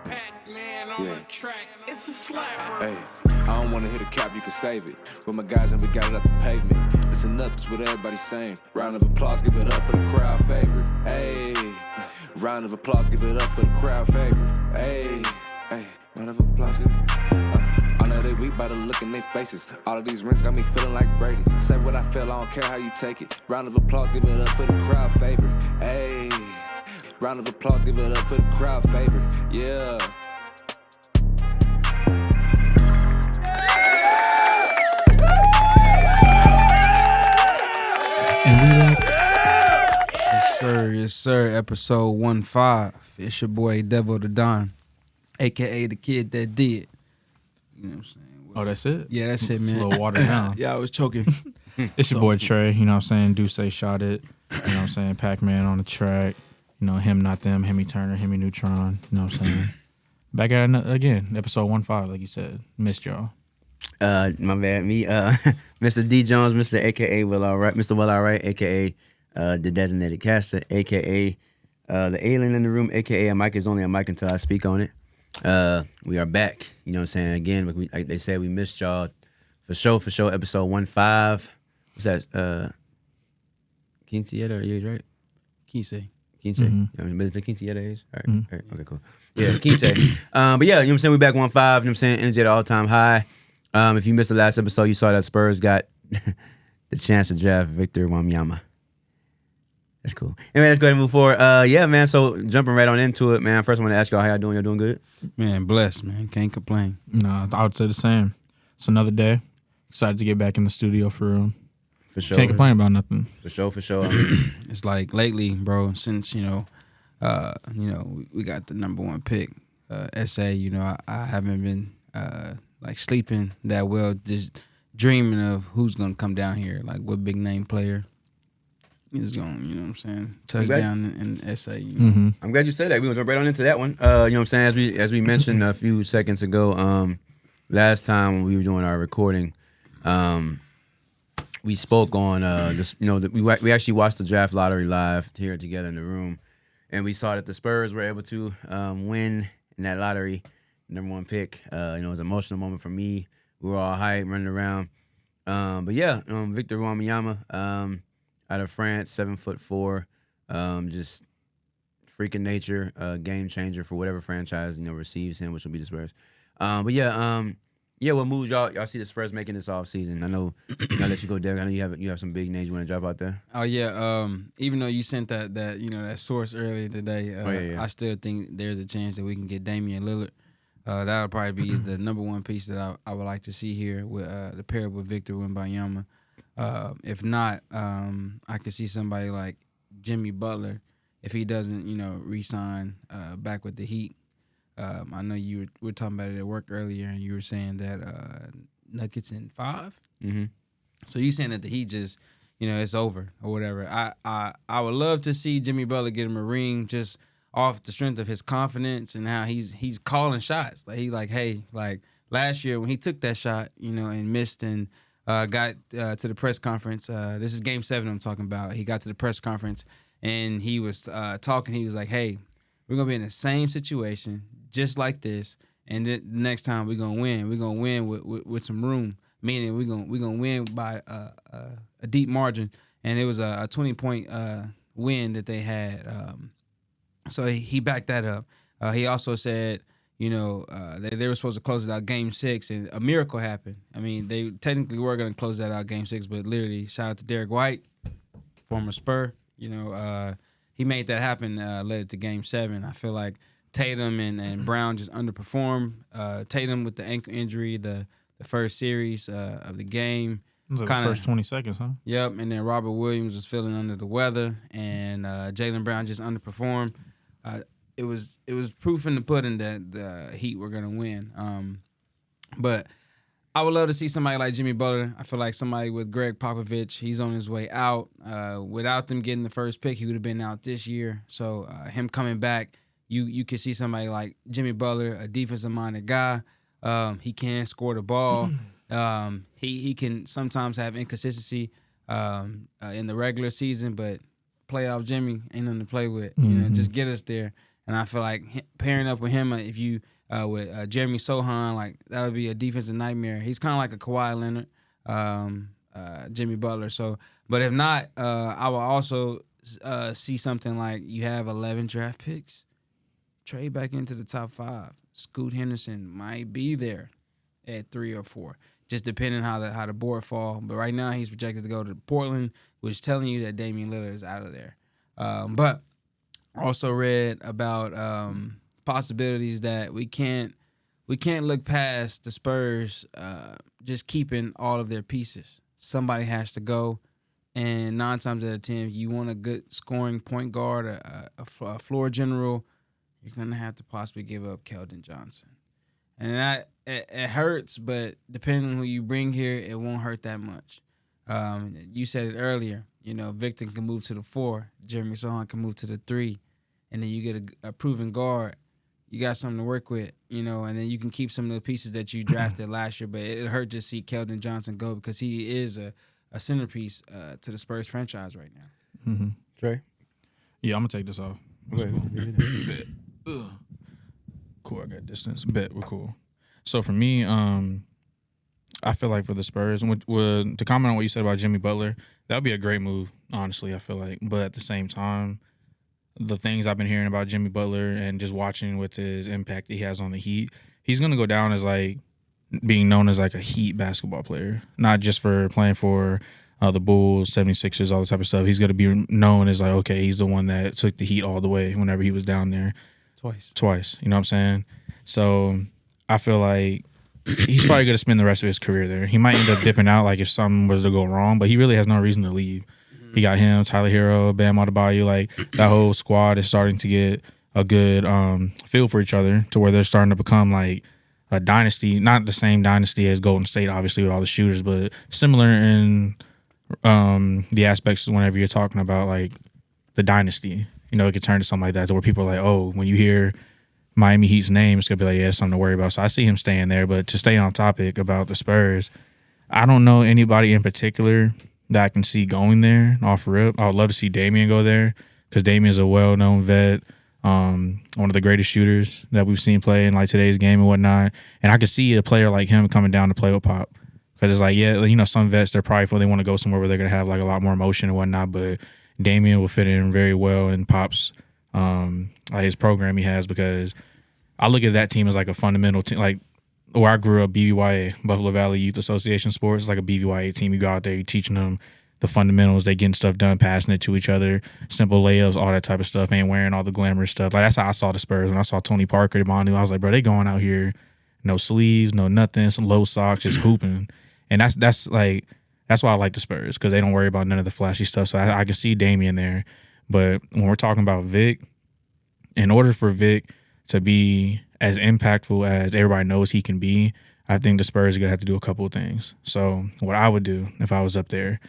Pac-Man on the track, it's a slapper. Hey, I don't wanna hit a cap, you can save it. With my guys and we got it up the pavement. Listen up, it's what everybody's saying. Round of applause, give it up for the crowd favorite. Hey, round of applause, give it up for the crowd favorite. Hey, round of applause, give it I know they weak by the look in their faces. All of these rings got me feeling like Brady. Say what I feel, I don't care how you take it. Round of applause, give it up for the crowd favorite. Hey, round of applause, give it up for the crowd favorite. Yeah. And we like, yes sir, episode 15. It's your boy Devil the Don, aka the kid that did. You know what I'm saying? Oh, that's it? Yeah, that's it, man. It's a little watered down. Yeah, I was choking. It's your boy Trey, you know what I'm saying? Do say shot it. You know what I'm saying? Pac-Man on the track. You know, him, not them, Hemi Turner, Hemi Neutron. You know what I'm saying? Back at it again, episode 15, like you said. Missed y'all. My bad, me, Mr. D Jones, Mr. AKA Will Alright, Mr. Will Alright, AKA the designated caster, AKA the alien in the room, AKA a mic is only a mic until I speak on it. We are back, you know what I'm saying? Again, like they said, we missed y'all for sure, episode 15. What's that? Quinceañera, are you right? Quince. Mm-hmm. But it's the Quinceañera age? All right. All right, okay, cool. Yeah, Quince. But yeah, you know what I'm saying? We back 15, you know what I'm saying? Energy at an all-time high. If you missed the last episode, you saw that Spurs got the chance to draft Victor Wembanyama. That's cool. Anyway, let's go ahead and move forward. Yeah, man, so jumping right on into it, man. First, I want to ask y'all how y'all doing. Y'all doing good? Man, blessed, man. Can't complain. No, I would say the same. It's another day. Excited to get back in the studio for real. For sure. Can't complain about nothing. For sure. It's like lately, bro, since, we got the number one pick, SA, I haven't been like sleeping that well, just dreaming of who's going to come down here, like what big name player is going, you know what I'm saying, touchdown in SA. Mm-hmm. I'm glad you said that. We're going to jump right on into that one. You know what I'm saying? As we mentioned a few seconds ago, last time when we were doing our recording, we spoke on this. We actually watched the draft lottery live here together in the room, and we saw that the Spurs were able to win in that lottery, number one pick. It was an emotional moment for me. We were all hyped, running around. But yeah, Victor Wembanyama, out of France, 7'4", just freaking nature, game changer for whatever franchise receives him, which will be the Spurs. But yeah, what moves y'all see the Spurs making this offseason? I know I'll let you go, Derek. I know you have some big names you want to drop out there. Oh yeah, even though you sent that source earlier today, I still think there's a chance that we can get Damian Lillard. That'll probably be the number one piece that I would like to see here with the pair with Victor Wembanyama. If not, I could see somebody like Jimmy Butler if he doesn't, re-sign back with the Heat. I know you were talking about it at work earlier, and you were saying that Nuggets in 5. Mm-hmm. So you saying that the Heat just, it's over or whatever. I would love to see Jimmy Butler get him a ring just off the strength of his confidence and how he's calling shots. Like last year when he took that shot, and missed and got to the press conference. This is Game 7 I'm talking about. He got to the press conference and he was talking. He was like, "Hey, we're gonna be in the same situation, just like this, and the next time we're gonna win. We're gonna win with some room, meaning we're gonna win by a deep margin." And it was a 20-point win that they had. So he backed that up. He also said, they were supposed to close it out Game 6, and a miracle happened. I mean, they technically were going to close that out Game 6, but literally, shout out to Derek White, former Spur. He made that happen, led it to Game 7. I feel like Tatum and Brown just underperformed. Tatum with the ankle injury, the first series of the game. It was like the first 20 seconds, huh? Yep, and then Robert Williams was feeling under the weather, and Jaylen Brown just underperformed. It was proof in the pudding that the Heat were going to win. But I would love to see somebody like Jimmy Butler. I feel like somebody with Greg Popovich, he's on his way out. Without them getting the first pick, he would have been out this year. So him coming back, you could see somebody like Jimmy Butler, a defensive-minded guy. He can score the ball. He can sometimes have inconsistency in the regular season, but playoff Jimmy ain't nothing to play with. Mm-hmm. Just get us there. And I feel like pairing up with him, if you with Jeremy Sohan, like that would be a defensive nightmare. He's kind of like a Kawhi Leonard, Jimmy Butler. So, but if not, I will also see something like you have 11 draft picks, trade back into the top 5. Scoot Henderson might be there at 3 or 4, just depending how the board fall. But right now he's projected to go to Portland, which is telling you that Damian Lillard is out of there. But also read about possibilities that we can't look past the Spurs just keeping all of their pieces. Somebody has to go, and 9 times out of 10, if you want a good scoring point guard, a floor general, you're gonna have to possibly give up Keldon Johnson, and that it hurts. But depending on who you bring here, it won't hurt that much. You said it earlier. Victor can move to the 4, Jeremy Sohan can move to the 3, and then you get a proven guard. You got something to work with, and then you can keep some of the pieces that you drafted last year. But it hurt to see Keldon Johnson go because he is a centerpiece to the Spurs franchise right now. Mm-hmm. Trey? Yeah, I'm going to take this off. That's cool. Bet. Ugh. Cool, I got distance. Bet, we're cool. So for me, I feel like for the Spurs, and to comment on what you said about Jimmy Butler, that would be a great move, honestly, I feel like. But at the same time, the things I've been hearing about Jimmy Butler and just watching with his impact he has on the Heat, he's going to go down as like being known as like a Heat basketball player, not just for playing for the Bulls, 76ers, all this type of stuff. He's going to be known as like, okay, he's the one that took the Heat all the way whenever he was down there. Twice. You know what I'm saying? So I feel like he's probably going to spend the rest of his career there. He might end up dipping out like if something was to go wrong, but he really has no reason to leave. He got him, Tyler Hero, Bam Adebayo. Like that whole squad is starting to get a good feel for each other to where they're starting to become like a dynasty. Not the same dynasty as Golden State, obviously, with all the shooters, but similar in the aspects whenever you're talking about like the dynasty. It could turn to something like that to where people are like, oh, when you hear Miami Heat's name, it's going to be like, yeah, it's something to worry about. So I see him staying there. But to stay on topic about the Spurs, I don't know anybody in particular that I can see going there off rip. I would love to see Damian go there because Damian's a well-known vet, one of the greatest shooters that we've seen play in like today's game and whatnot. And I could see a player like him coming down to play with Pop because it's like, yeah, some vets, they're prideful. They want to go somewhere where they're going to have like a lot more emotion and whatnot. But Damian will fit in very well in Pop's his program he has because I look at that team as like a fundamental team. Like where I grew up, BVYA, Buffalo Valley Youth Association Sports, it's like a BVYA team. You go out there, you're teaching them the fundamentals, they getting stuff done, passing it to each other, simple layups, all that type of stuff, ain't wearing all the glamorous stuff. Like that's how I saw the Spurs. When I saw Tony Parker, Manu, I was like, bro, they going out here, no sleeves, no nothing, some low socks, just hooping. And that's why I like the Spurs, because they don't worry about none of the flashy stuff. So I can see Damian there. But when we're talking about Vic, in order for Vic to be as impactful as everybody knows he can be, I think the Spurs are going to have to do a couple of things. So what I would do if I was up there,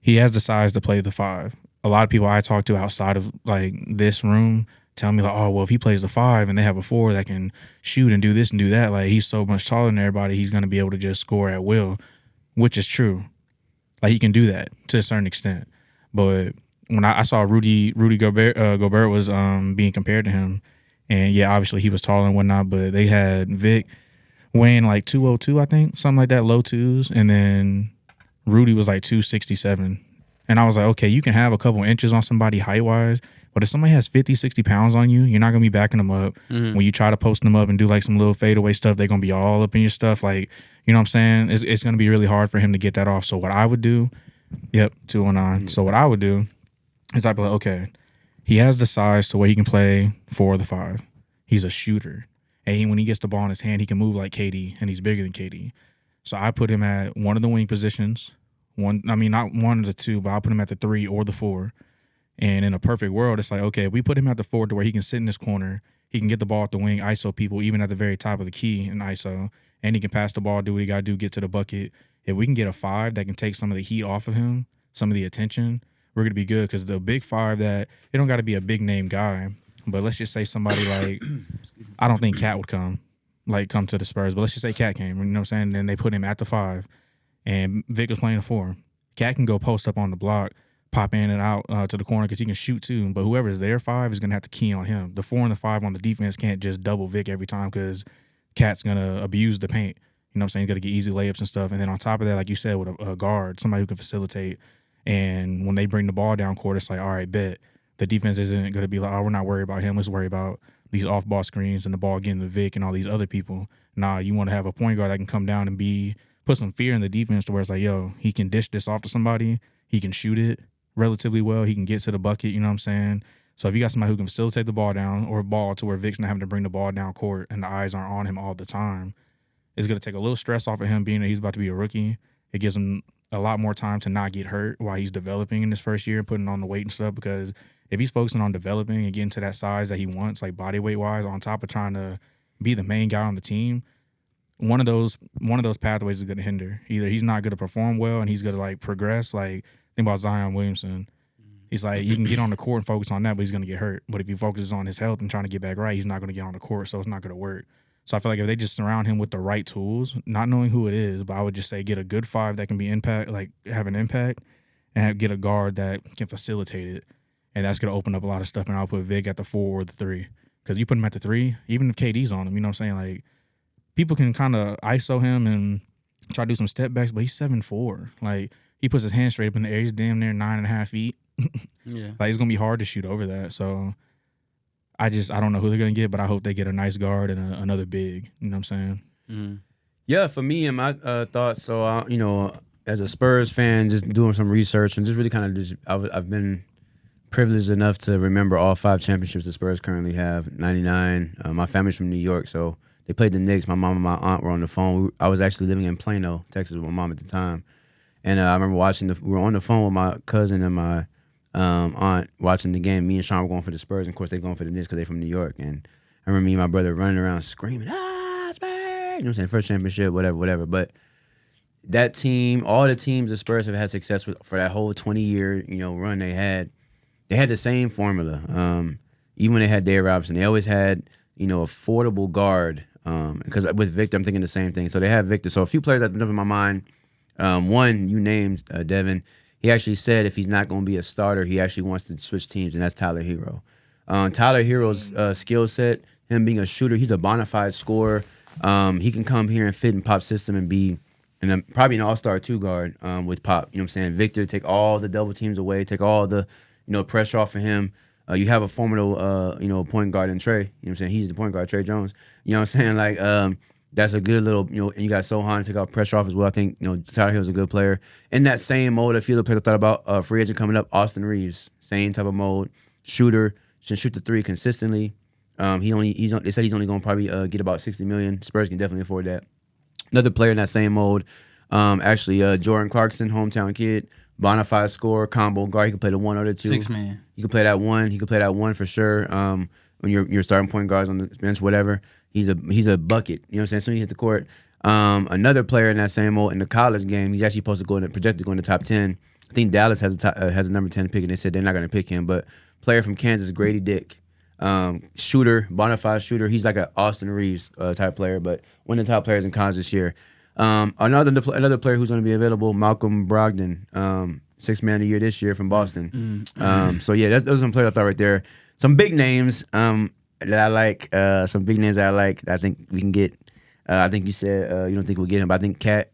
he has the size to play the 5. A lot of people I talk to outside of like this room tell me like, oh, well, if he plays the 5 and they have a 4 that can shoot and do this and do that, like he's so much taller than everybody, he's going to be able to just score at will, which is true. Like he can do that to a certain extent. But when I saw Rudy Gobert was being compared to him, and yeah, obviously he was taller and whatnot, but they had Vic weighing like 202, I think, something like that, low 2s, and then Rudy was like 267. And I was like, okay, you can have a couple inches on somebody height-wise, but if somebody has 50, 60 pounds on you, you're not going to be backing them up. Mm-hmm. When you try to post them up and do like some little fadeaway stuff, they're going to be all up in your stuff. Like, you know what I'm saying? It's going to be really hard for him to get that off. So what I would do, 209. So what I would do is I'd be like, okay, he has the size to where he can play 4 or the 5. He's a shooter. And when he gets the ball in his hand, he can move like KD, and he's bigger than KD. So I put him at one of the wing positions. Not one of the 2, but I'll put him at the 3 or the 4. And in a perfect world, it's like, okay, we put him at the 4 to where he can sit in this corner. He can get the ball at the wing, ISO people, even at the very top of the key in ISO. And he can pass the ball, do what he got to do, get to the bucket. If we can get a 5 that can take some of the heat off of him, some of the attention, we're going to be good. Because the big 5 that, it don't got to be a big name guy. But let's just say somebody like, I don't think Cat would come to the Spurs. But let's just say Cat came, you know what I'm saying? And then they put him at the 5. And Vic was playing the 4. Cat can go post up on the block, pop in and out to the corner because he can shoot too. But whoever's their 5 is going to have to key on him. The 4 and the 5 on the defense can't just double Vic every time because Cat's going to abuse the paint. You know what I'm saying? He's got to get easy layups and stuff. And then on top of that, like you said, with a guard, somebody who can facilitate. And when they bring the ball down court, it's like, all right, bet. The defense isn't going to be like, oh, we're not worried about him. Let's worry about these off-ball screens and the ball getting to Vic and all these other people. Nah, you want to have a point guard that can come down and put some fear in the defense to where it's like, yo, he can dish this off to somebody. He can shoot it relatively well. He can get to the bucket, you know what I'm saying? So if you got somebody who can facilitate the ball down or ball to where Vic's not having to bring the ball down court and the eyes aren't on him all the time, it's going to take a little stress off of him being that he's about to be a rookie. It gives him a lot more time to not get hurt while he's developing in his first year, putting on the weight and stuff, because if he's focusing on developing and getting to that size that he wants, like body weight wise, on top of trying to be the main guy on the team, one of those pathways is going to hinder. Either he's not going to perform well and he's going to like progress. Like think about Zion Williamson. He's like, he can get on the court and focus on that, but he's going to get hurt. But if he focuses on his health and trying to get back right, he's not going to get on the court, so it's not going to work. So I feel like if they just surround him with the right tools, not knowing who it is, but I would just say get a good 5 that can be have an impact, and get a guard that can facilitate it. And that's going to open up a lot of stuff. And I'll put Vic at the 4 or the 3. Because you put him at the 3, even if KD's on him, you know what I'm saying? Like, people can kind of ISO him and try to do some step backs, but he's 7'4". Like, he puts his hand straight up in the air. He's damn near 9.5 feet. Yeah. Like, it's going to be hard to shoot over that. So, I don't know who they're going to get, but I hope they get a nice guard and another big. You know what I'm saying? Mm-hmm. Yeah, for me and my thoughts, so, you know, as a Spurs fan, just doing some research and just really kind of just, I've been privileged enough to remember all 5 championships the Spurs currently have. 99. My family's from New York, so they played the Knicks. My mom and my aunt were on the phone. I was actually living in Plano, Texas, with my mom at the time. And I remember we were on the phone with my cousin and my aunt watching the game. Me and Sean were going for the Spurs, and of course they're going for the Knicks because they're from New York. And I remember me and my brother running around screaming, Spurs! You know what I'm saying? First championship, whatever. But that team, all the teams the Spurs have had success with for that whole 20-year, you know, run they had the same formula. Even when they had Dave Robinson, they always had, you know, affordable guard. Because with Victor, I'm thinking the same thing. So they have Victor. So a few players that jump in my mind. One you named, Devin. He actually said if he's not going to be a starter, he actually wants to switch teams, and that's Tyler Hero. Tyler Hero's skill set, him being a shooter, he's a bona fide scorer. He can come here and fit in Pop's system and be probably an all-star 2 guard with Pop. You know what I'm saying? Victor, take all the double teams away, take all the, you know, pressure off of him. You have a formidable, you know, point guard in Trey. You know what I'm saying? He's the point guard, Trey Jones. You know what I'm saying? Like, that's a good little, you know, and you got Sohan to take out pressure off as well. I think, you know, Tyler Hill's a good player. In that same mode, a few other players I thought about, free agent coming up, Austin Reeves, same type of mode, shooter, should shoot the 3 consistently. They said he's only going to probably get about $60 million. Spurs can definitely afford that. Another player in that same mode, actually, Jordan Clarkson, hometown kid, bona fide scorer, combo guard. He can play the 1 or the 2. 6-man. You can play that 1. He can play that 1 for sure. When you're starting point guards on the bench, whatever. He's a bucket. You know what I'm saying? As soon as he hits the court. Another player in that same mode in the college game, he's actually supposed to projected to go in the top 10. I think Dallas has a number 10 pick, and they said they're not going to pick him. But player from Kansas, Grady Dick. Shooter, bona fide shooter. He's like an Austin Reeves type player, but one of the top players in college this year. Another player who's going to be available, Malcolm Brogdon, 6th man of the year this year from Boston. So yeah, those are some players I thought right there. Some big names that I like. Some big names that I like. That I think we can get. I think you said you don't think we'll get him, but I think Cat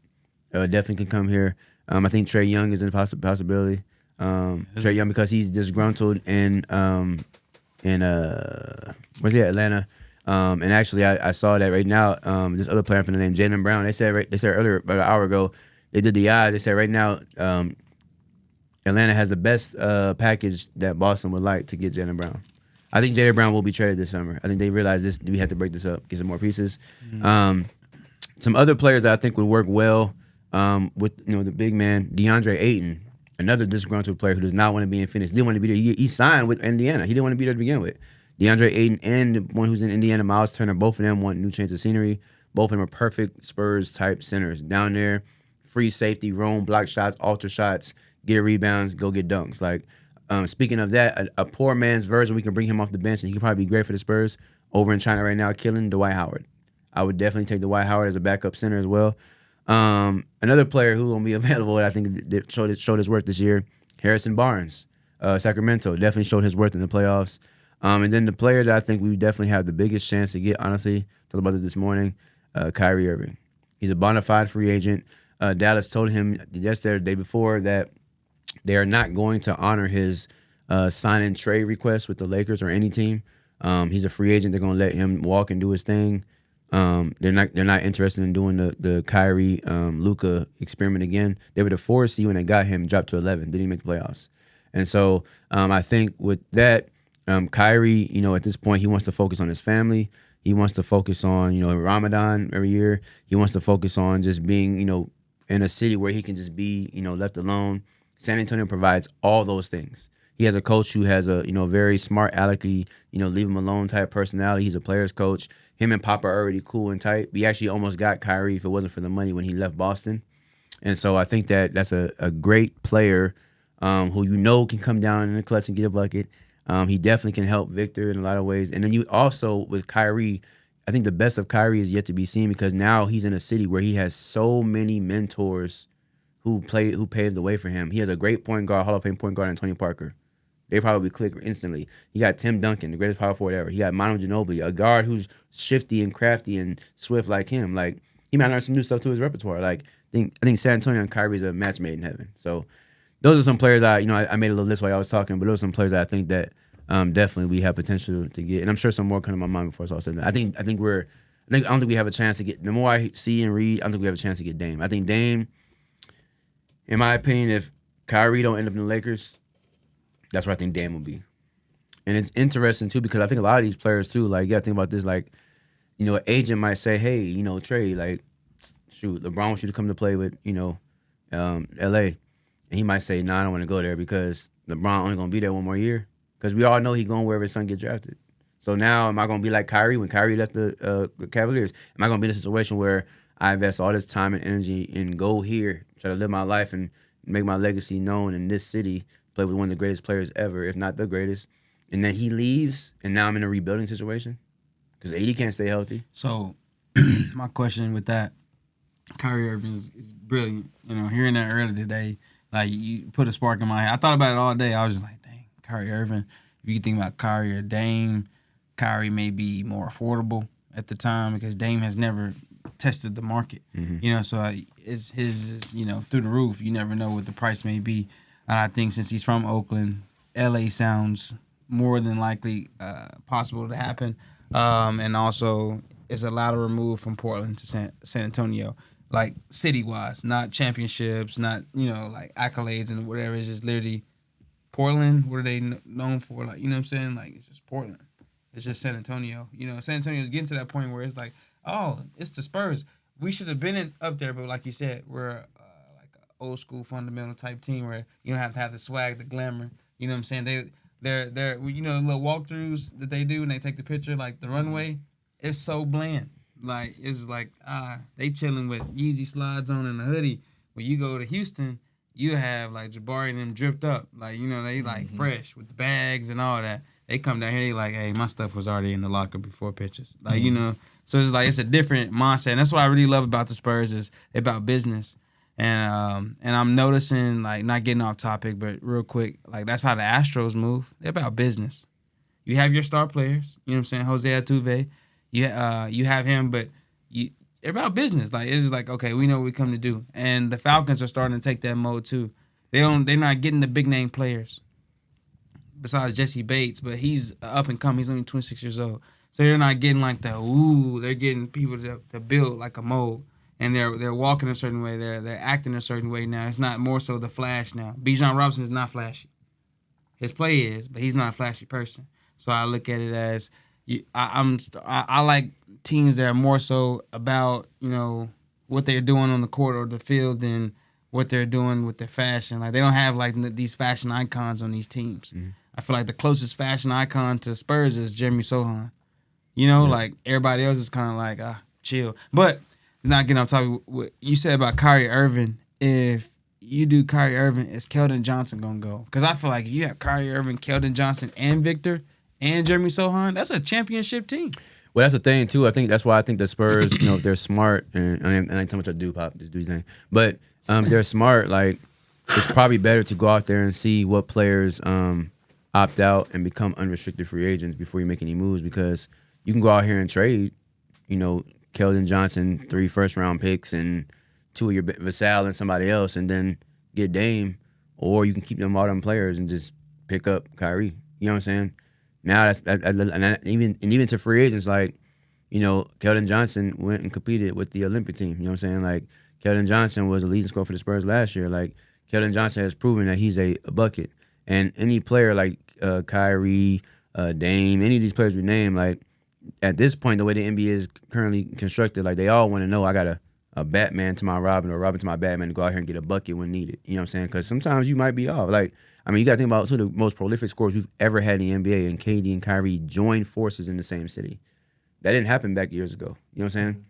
definitely can come here. I think Trae Young is a possibility. Trae Young because he's disgruntled and where's he at? Atlanta. And actually, I saw that right now. This other player from the name Jaylen Brown. They said earlier, about an hour ago, they did the odds. They said right now, Atlanta has the best package that Boston would like to get Jaylen Brown. I think Jaylen Brown will be traded this summer. I think they realize this. We have to break this up, get some more pieces. Some other players that I think would work well with the big man DeAndre Ayton, another disgruntled player who does not want to be in Phoenix. Didn't want to be there. He signed with Indiana. He didn't want to be there to begin with. DeAndre Ayton and the one who's in Indiana, Miles Turner, both of them want new change of scenery. Both of them are perfect Spurs-type centers. Down there, free safety, roam, block shots, alter shots, get rebounds, go get dunks. Like, speaking of that, a poor man's version, we can bring him off the bench, and he could probably be great for the Spurs. Over in China right now, killing Dwight Howard. I would definitely take Dwight Howard as a backup center as well. Another player who will be available that I think showed his worth this year, Harrison Barnes, Sacramento, definitely showed his worth in the playoffs. And then the player that I think we definitely have the biggest chance to get, honestly, talked about this morning, Kyrie Irving. He's a bona fide free agent. Dallas told him yesterday or the day before that they are not going to honor his sign and trade request with the Lakers or any team. He's a free agent. They're going to let him walk and do his thing. They're not interested in doing the Kyrie Luka experiment again. They were the 4 seed when they got him, dropped to 11, didn't even make the playoffs. And so I think with that, Kyrie, at this point, he wants to focus on his family. He wants to focus on, Ramadan every year. He wants to focus on just being, in a city where he can just be, left alone. San Antonio provides all those things. He has a coach who has a, very smart, alecky, leave him alone type personality. He's a player's coach. Him and Papa are already cool and tight. We actually almost got Kyrie if it wasn't for the money when he left Boston. And so I think that's a great player who can come down in the clutch and get a bucket. He definitely can help Victor in a lot of ways. And then you also, with Kyrie, I think the best of Kyrie is yet to be seen because now he's in a city where he has so many mentors who paved the way for him. He has a great point guard, Hall of Fame point guard, Tony Parker. They probably click instantly. He got Tim Duncan, the greatest power forward ever. He got Manu Ginobili, a guard who's shifty and crafty and swift like him. Like, he might learn some new stuff to his repertoire. Like, I think San Antonio and Kyrie is a match made in heaven. So those are some players I made a little list while I was talking, but those are some players that I think that definitely we have potential to get. And I'm sure some more come to my mind before it's all said and done. I don't think we have a chance to get, the more I see and read, I don't think we have a chance to get Dame. I think Dame, in my opinion, if Kyrie don't end up in the Lakers, that's where I think Dame will be. And it's interesting, too, because I think a lot of these players, too, like, you got to think about this, like, an agent might say, hey, Trey, like, shoot, LeBron wants you to come to play with, L.A. And he might say, I don't want to go there because LeBron only going to be there one more year. Because we all know he's going wherever his son gets drafted. So now am I going to be like Kyrie when Kyrie left the Cavaliers? Am I going to be in a situation where I invest all this time and energy and go here, try to live my life and make my legacy known in this city, play with one of the greatest players ever, if not the greatest, and then he leaves, and now I'm in a rebuilding situation? Because AD can't stay healthy. So my question with that, Kyrie Irving is brilliant. Hearing that earlier today, like, you put a spark in my head. I thought about it all day. I was just like, dang, Kyrie Irving. If you think about Kyrie or Dame, Kyrie may be more affordable at the time because Dame has never tested the market. Mm-hmm. So it's his through the roof. You never know what the price may be. And I think since he's from Oakland, LA sounds more than likely possible to happen. And also, it's a lot of remove from Portland to San Antonio, like city-wise, not championships, not, like accolades and whatever. It's just literally Portland. What are they known for? Like, you know what I'm saying? Like, it's just Portland. It's just San Antonio. San Antonio is getting to that point where it's like, oh, it's the Spurs. We should have been up there, but like you said, we're old school fundamental type team where you don't have to have the swag, the glamour. You know what I'm saying? They're the little walkthroughs that they do and they take the picture, like the runway. It's so bland. Like, it's like they chilling with Yeezy slides on and a hoodie. When you go to Houston, you have like Jabari and them dripped up. Like, they like fresh with the bags and all that. They come down here, they like, hey, my stuff was already in the locker before pictures. Like, so it's like it's a different mindset. And that's what I really love about the Spurs is about business. And I'm noticing, like, not getting off topic, but real quick, like, that's how the Astros move. They're about business. You have your star players, you know what I'm saying, Jose Altuve. You have him, but they're about business. Like, it's just like, okay, we know what we come to do. And the Falcons are starting to take that mode too. They're not getting the big name players besides Jesse Bates, but he's up and coming. He's only 26 years old. So they're not getting like they're getting people to build like a mold. And they're walking a certain way. They're acting a certain way now. It's not more so the flash now. Bijan Robinson is not flashy. His play is, but he's not a flashy person. So I look at it as I like teams that are more so about what they're doing on the court or the field than what they're doing with their fashion. Like, they don't have like these fashion icons on these teams. Mm-hmm. I feel like the closest fashion icon to Spurs is Jeremy Sohan. Like everybody else is kind of like chill, but. Not getting off topic, what you said about Kyrie Irving. If you do Kyrie Irving, is Keldon Johnson going to go? Because I feel like if you have Kyrie Irving, Keldon Johnson, and Victor, and Jeremy Sohan, that's a championship team. Well, that's the thing, too. I think that's why I think the Spurs, if they're smart, and I ain't talking about your dude, Pop, just do your thing. But if they're smart, like, it's probably better to go out there and see what players opt out and become unrestricted free agents before you make any moves, because you can go out here and trade, Keldon Johnson, 3 first-round picks and 2 of your Vassell and somebody else, and then get Dame, or you can keep them all them players and just pick up Kyrie. You know what I'm saying? Now even to free agents, like, Keldon Johnson went and competed with the Olympic team. You know what I'm saying? Like, Keldon Johnson was a leading scorer for the Spurs last year. Like, Keldon Johnson has proven that he's a bucket. And any player like Kyrie, Dame, any of these players we name, like, at this point, the way the NBA is currently constructed, like, they all want to know I got a Batman to my Robin or Robin to my Batman to go out here and get a bucket when needed. You know what I'm saying? Because sometimes you might be off. Like, I mean, you got to think about two of the most prolific scorers we've ever had in the NBA, and KD and Kyrie joined forces in the same city. That didn't happen back years ago. You know what I'm saying?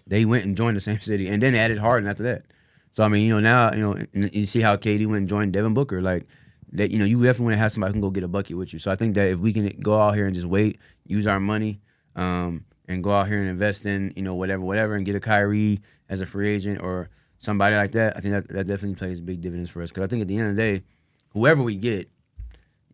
They went and joined the same city and then added Harden after that. So, I mean, now, you see how KD went and joined Devin Booker. Like, that, you definitely want to have somebody who can go get a bucket with you. So I think that if we can go out here and just wait, use our money, and go out here and invest in, whatever, and get a Kyrie as a free agent or somebody like that, I think that definitely plays big dividends for us. Because I think at the end of the day, whoever we get,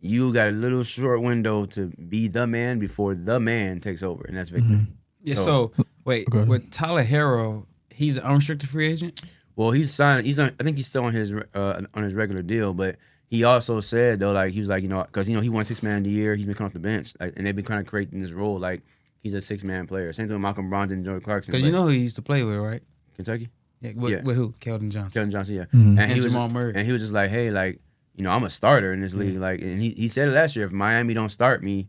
you got a little short window to be the man before the man takes over, and that's Victor. Mm-hmm. Yeah. So wait, with Tyler Herro, he's an unrestricted free agent. Well, he's signed. I think he's still on his regular deal, but he also said though, like, he was like, because he won 6 man of the year. He's been coming off the bench, like, and they've been kind of creating this role like he's a 6-man player. Same thing with Malcolm Brogdon and Jordan Clarkson. Because who he used to play with, right? Kentucky. Yeah. With who? Keldon Johnson. Keldon Johnson, yeah. Mm-hmm. And he was Jamal Murray. And he was just like, hey, like, I'm a starter in this league. Like, and he said it last year, if Miami don't start me,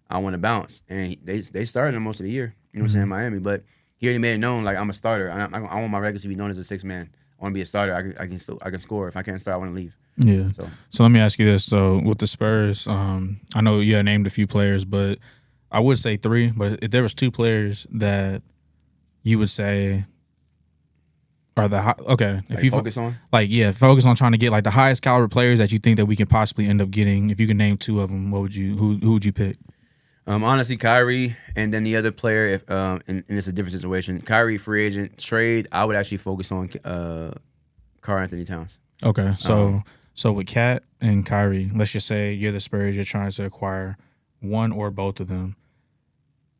I want to bounce. And they started him most of the year. You know what I'm saying, Miami. But he already made it known, like, I'm a starter. I want my legacy to be known as a 6-man. I want to be a starter. I can score. If I can't start, I want to leave. Yeah. So let me ask you this. So with the Spurs, I know you had named a few players, but I would say 3. But if there was 2 players that you would say are if you focus on, focus on trying to get like the highest caliber players that you think that we can possibly end up getting. If you can name 2 of them, who would you pick? Honestly, Kyrie, and then the other player, if and it's a different situation. Kyrie free agent trade, I would actually focus on Karl Anthony Towns. Okay, so with Kat and Kyrie, let's just say you're the Spurs, you're trying to acquire one or both of them.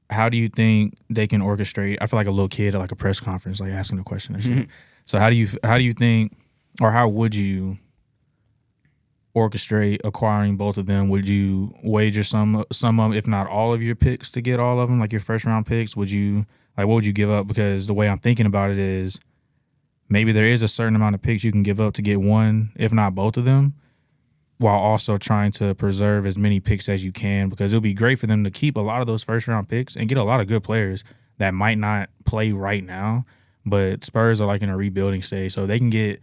How do you think they can orchestrate? I feel like a little kid at like a press conference, like asking a question and shit. Mm-hmm. So how do you think, or how would you orchestrate acquiring both of them? Would you wager some of, if not all of your picks to get all of them, like your first round picks? What would you give up? Because the way I'm thinking about it is maybe there is a certain amount of picks you can give up to get one, if not both of them, while also trying to preserve as many picks as you can, because it'll be great for them to keep a lot of those first-round picks and get a lot of good players that might not play right now, but Spurs are like in a rebuilding stage, so they can get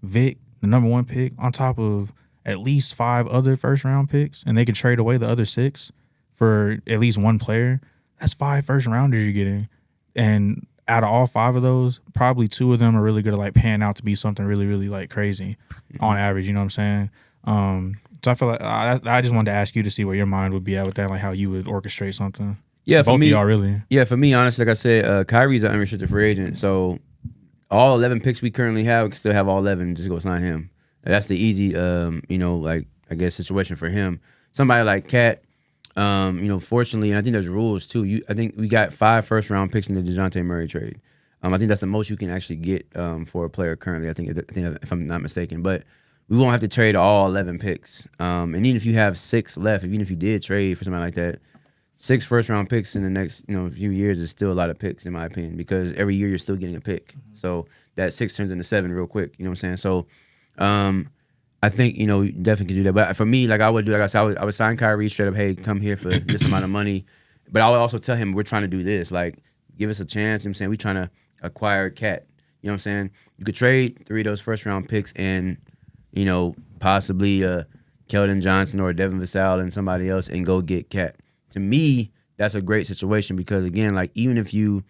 Vic, the number 1 pick, on top of at least 5 other first-round picks, and they could trade away the other 6 for at least 1 player. That's 5 first-rounders you're getting, and out of all 5 of those, probably 2 of them are really good at like pan out to be something really, really like crazy on average, you know what I'm saying? So I feel like I just wanted to ask you to see where your mind would be at with that, like how you would orchestrate something. Yeah, both for me, of y'all really. Yeah, for me, honestly, like I said, Kyrie's an unrestricted free agent, so all 11 picks we currently have, we can still have all 11. Just go sign him. That's the easy, like I guess situation for him. Somebody like Kat, fortunately, and I think there's rules too. I think we got 5 first-round picks in the DeJounte Murray trade. I think that's the most you can actually get for a player currently. I think if I'm not mistaken, but we won't have to trade all 11 picks. And even if you have 6 left, even if you did trade for something like that, 6 first-round picks in the next few years is still a lot of picks in my opinion, because every year you're still getting a pick. Mm-hmm. So that 6 turns into 7 real quick. You know what I'm saying? So I think you definitely can do that. But for me, like I would do, like I said, I would sign Kyrie straight up. Hey, come here for this amount of money. But I would also tell him we're trying to do this. Like, give us a chance. You know what I'm saying? We're trying to acquire Cat. You know what I'm saying? You could trade 3 of those first-round picks and possibly Keldon Johnson or Devin Vassell and somebody else and go get Cat. To me, that's a great situation because, again, like even if you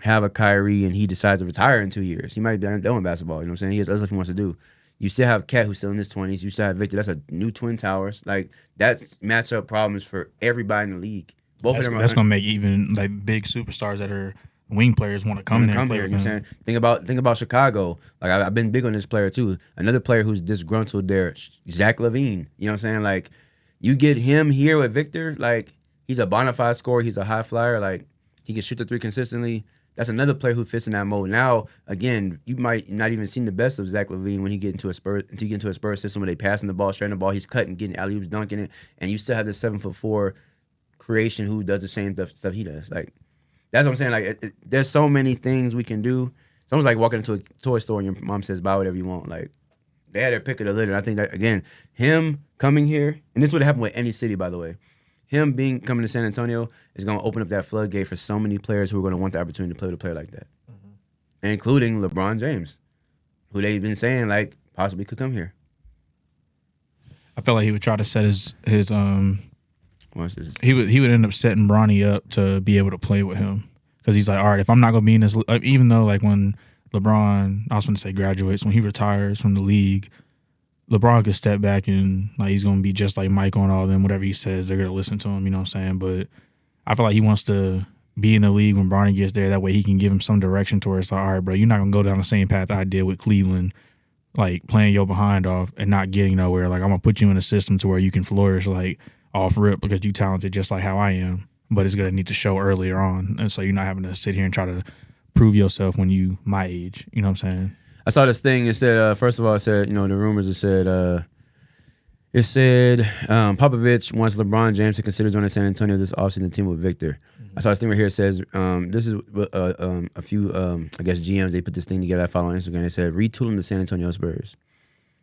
have a Kyrie and he decides to retire in 2 years, he might be done with basketball. You know what I'm saying? He has other stuff he wants to do. You still have Cat who's still in his 20s. You still have Victor. That's a new Twin Towers. Like, that's matchup problems for everybody in the league. Both of them are. That's going to make even like big superstars that are wing players want to come there. Come here, you know what I'm saying? Think about Chicago. Like I've been big on this player too. Another player who's disgruntled there, Zach LaVine. You know what I'm saying? Like you get him here with Victor, like he's a bona fide scorer, he's a high flyer, like he can shoot the three consistently. That's another player who fits in that mold. Now, again, you might not even seen the best of Zach LaVine when he get into a Spurs system where they passing the ball, straight the ball, he's cutting, getting alley-oops, dunking it, and you still have this 7'4" creation who does the same stuff he does. Like that's what I'm saying. Like there's so many things we can do. It's almost like walking into a toy store and your mom says buy whatever you want. Like they had their pick of the litter. And I think that again, him coming here, and this would happen with any city, by the way. Him coming to San Antonio is going to open up that floodgate for so many players who are going to want the opportunity to play with a player like that, including LeBron James, who they've been saying like possibly could come here. I felt like he would try to set his he would end up setting Bronny up to be able to play with him because he's like, all right, if I'm not going to be in this, even though like when LeBron, I was going to say graduates, when he retires from the league, LeBron could step back and like he's going to be just like Mike on all of them. Whatever he says, they're going to listen to him. You know what I'm saying? But I feel like he wants to be in the league when Bronny gets there. That way he can give him some direction towards like, all right, bro, you're not going to go down the same path I did with Cleveland, like playing your behind off and not getting nowhere. Like I'm going to put you in a system to where you can flourish like off rip because you talented just like how I am. But it's going to need to show earlier on. And so you're not having to sit here and try to prove yourself when you my age. You know what I'm saying? I saw this thing. It said, first of all, it said, the rumors. It said Popovich wants LeBron James to consider joining San Antonio this offseason, the team with Victor. I saw this thing right here. It says, this is a few, I guess, GMs. They put this thing together. I follow on Instagram. They said, retooling the San Antonio Spurs.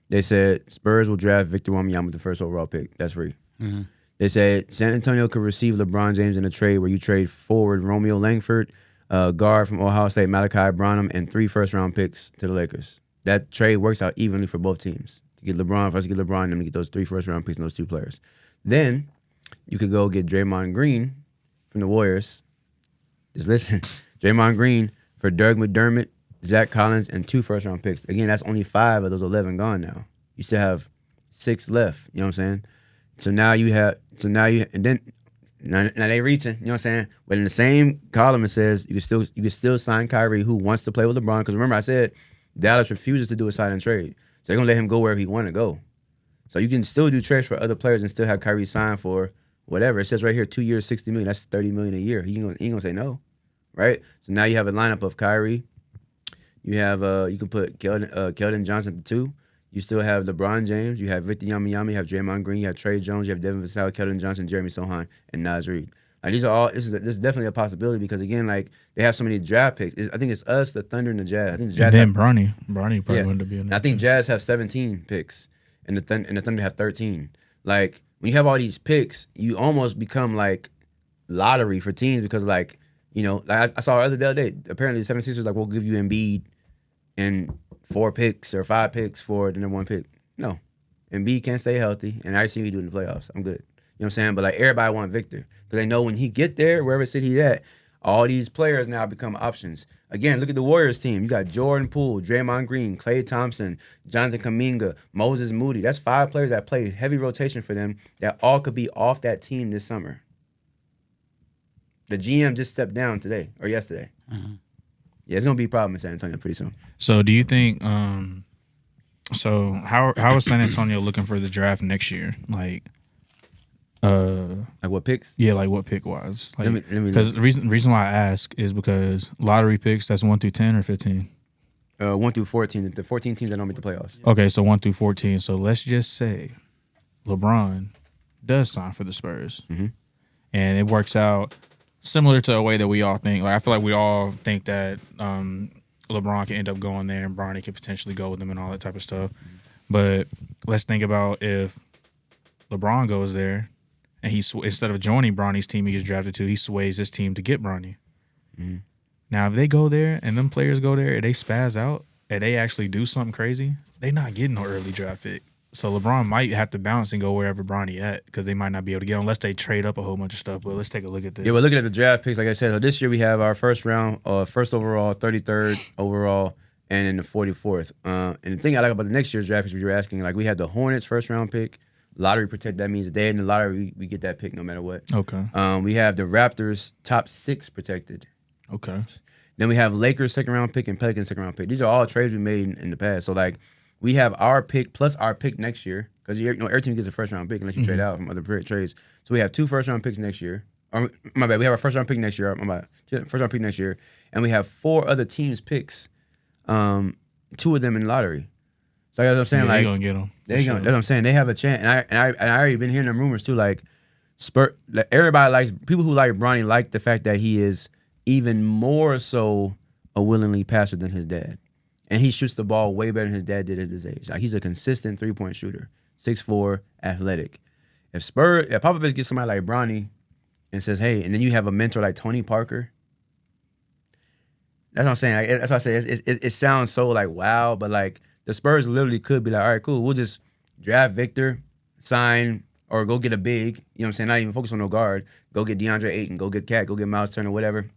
They said, Spurs will draft Victor Wembanyama with the first overall pick. That's free. Mm-hmm. They said, San Antonio could receive LeBron James in a trade where you trade forward Romeo Langford, guard from Ohio State, Malachi Branham, and 3 first-round picks to the Lakers. That trade works out evenly for both teams. To get LeBron, for us to get LeBron, and then get those 3 first-round picks and those 2 players. Then you could go get Draymond Green from the Warriors. Just listen. Draymond Green for Doug McDermott, Zach Collins, and 2 first-round picks. Again, that's only 5 of those 11 gone now. You still have 6 left. You know what I'm saying? And then now they reaching, you know what I'm saying? But in the same column it says you can still sign Kyrie, who wants to play with LeBron. Because remember I said Dallas refuses to do a sign and trade. So they're gonna let him go wherever he want to go. So you can still do trades for other players and still have Kyrie sign for whatever. It says right here, 2 years, $60 million. That's $30 million a year. He ain't gonna say no, right? So now you have a lineup of Kyrie. You have you can put Keldon Johnson at the 2. You still have LeBron James. You have Victor Wembanyama. You have Draymond Green. You have Trey Jones. You have Devin Vassell, Keldon Johnson, Jeremy Sohan, and Naz Reid. Like these are all. This is definitely a possibility because again, like they have so many draft picks. I think it's us, the Thunder, and the Jazz. I think the Jazz. And then Bronny probably wanted to be in there. I think Jazz have 17 picks, and the Thunder have 13. Like when you have all these picks, you almost become like lottery for teams because like like I saw the other day. Apparently, the 76ers like we'll give you Embiid and 4 picks or 5 picks for the number 1 pick. No. Embiid can't stay healthy, and I see what he do in the playoffs. I'm good. You know what I'm saying? But like everybody want Victor. Because they know when he get there, wherever city he's at, all these players now become options. Again, look at the Warriors team. You got Jordan Poole, Draymond Green, Klay Thompson, Jonathan Kuminga, Moses Moody. That's 5 players that play heavy rotation for them that all could be off that team this summer. The GM just stepped down today or yesterday. Mm-hmm. Yeah, it's gonna be a problem in San Antonio pretty soon. So, do you think? So, how is San Antonio looking for the draft next year? Like what picks? Yeah, like what pick wise? Like, let me because the reason why I ask is because lottery picks, that's 1 through 10 or 15. 1 through 14. The 14 teams that don't make the playoffs. Okay, so 1 through 14. So let's just say LeBron does sign for the Spurs, mm-hmm. and it works out similar to a way that we all think. Like I feel like we all think that LeBron can end up going there and Bronny could potentially go with him and all that type of stuff. But let's think about if LeBron goes there and instead of joining Bronny's team he gets drafted to, he sways his team to get Bronny. Mm-hmm. Now if they go there and them players go there and they spaz out and they actually do something crazy, they not getting no early draft pick. So LeBron might have to bounce and go wherever Bronny at because they might not be able to get him unless they trade up a whole bunch of stuff. But let's take a look at this. Yeah, we're looking at the draft picks. Like I said, so this year we have our first round, first overall, 33rd overall, and then the 44th. And the thing I like about the next year's draft is you were asking, like we had the Hornets first round pick, lottery protect. That means they're in the lottery, we get that pick no matter what. Okay. We have the Raptors top 6 protected. Okay. Then we have Lakers second round pick and Pelicans second round pick. These are all trades we made in the past. So like we have our pick plus our pick next year because every team gets a first round pick unless you trade out from other trades. So we have 2 first round picks next year. Or, my bad. We have our first round pick next year. My bad. First round pick next year, and we have 4 other teams' picks. 2 of them in the lottery. So that's what I'm saying. Yeah, like they gonna get them. That's what I'm saying. They have a chance, and I already been hearing them rumors too. Like everybody likes people who like Bronny like the fact that he is even more so a willingly passer than his dad, and he shoots the ball way better than his dad did at his age. Like he's a consistent 3-point shooter, 6'4", athletic. If Popovich gets somebody like Bronny and says, "Hey," and then you have a mentor like Tony Parker. That's what I'm saying. Like, that's what I say. It sounds so like wow, but like the Spurs literally could be like, all right, cool. We'll just draft Victor, sign, or go get a big. You know what I'm saying? Not even focus on no guard. Go get DeAndre Ayton. Go get Cat. Go get Miles Turner. Whatever.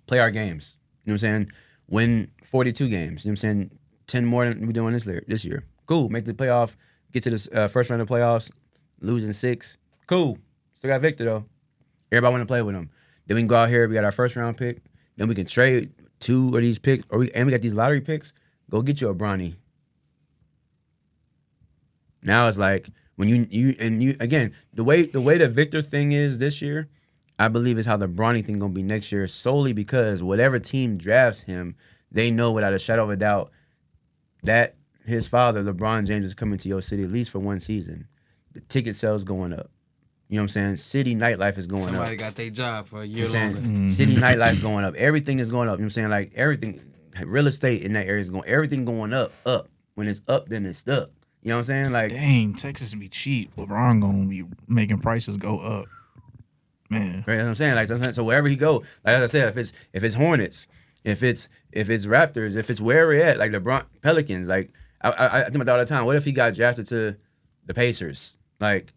Play our games. You know what I'm saying? Win 42 games. You know what I'm saying? 10 more than we're doing this year. Cool. Make the playoff. Get to this first round of playoffs. Losing 6. Cool. Still got Victor though. Everybody want to play with him. Then we can go out here. We got our first round pick. Then we can trade 2 of these picks, and we got these lottery picks. Go get you a Bronny. Now it's like when you again the way the Victor thing is this year, I believe is how the Bronny thing gonna be next year solely because whatever team drafts him, they know without a shadow of a doubt that his father LeBron James is coming to your city at least for 1 season. The ticket sales going up. You know what I'm saying? City nightlife is going up. Somebody got their job for a year longer. City nightlife going up. Everything is going up. You know what I'm saying? Like everything, real estate in that area is going. Everything going up. When it's up, then it's up. You know what I'm saying? Like, dang, Texas be cheap. LeBron gonna be making prices go up, man. Right, that's what I'm saying. Like, so wherever he go, like as I said, if it's Hornets, if it's Raptors, if it's where we're at, like LeBron Pelicans, like I think about that all the time. What if he got drafted to the Pacers? Like,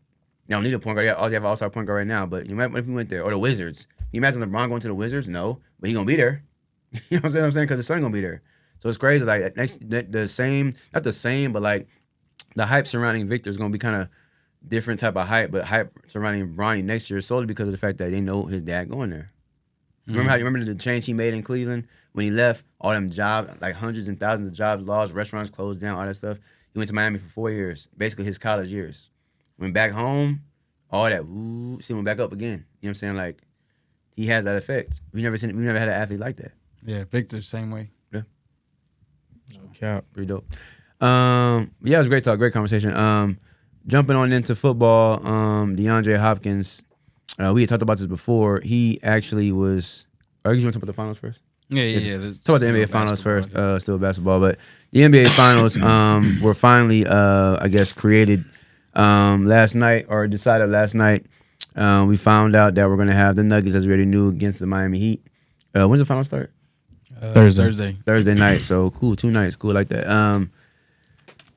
you don't need a point guard. You have an all-star point guard right now, but you imagine if he went there or the Wizards. Can you imagine LeBron going to the Wizards? No, but he gonna be there. You know what I'm saying? Because his son gonna be there. So it's crazy. Like the same, not the same, but like. The hype surrounding Victor is going to be kind of different type of hype, but hype surrounding Bronny next year solely because of the fact that they know his dad going there. Remember the change he made in Cleveland when he left? All them jobs, like hundreds and thousands of jobs lost, restaurants closed down, all that stuff. He went to Miami for 4 years, basically his college years. Went back home, all that, went back up again. You know what I'm saying? Like, he has that effect. We never had an athlete like that. Yeah, Victor, same way. Yeah. Cap. Pretty dope. Yeah, it was a great talk, great conversation. Jumping on into football, DeAndre Hopkins, we had talked about this before. He actually was. Are you want to talk about the finals first? Yeah. Talk about the NBA finals first. Still basketball, but the NBA finals were finally, I guess, created last night or decided last night. We found out that we're gonna have the Nuggets, as we already knew, against the Miami Heat. When's the final start? Thursday night. So cool, 2 nights, cool like that.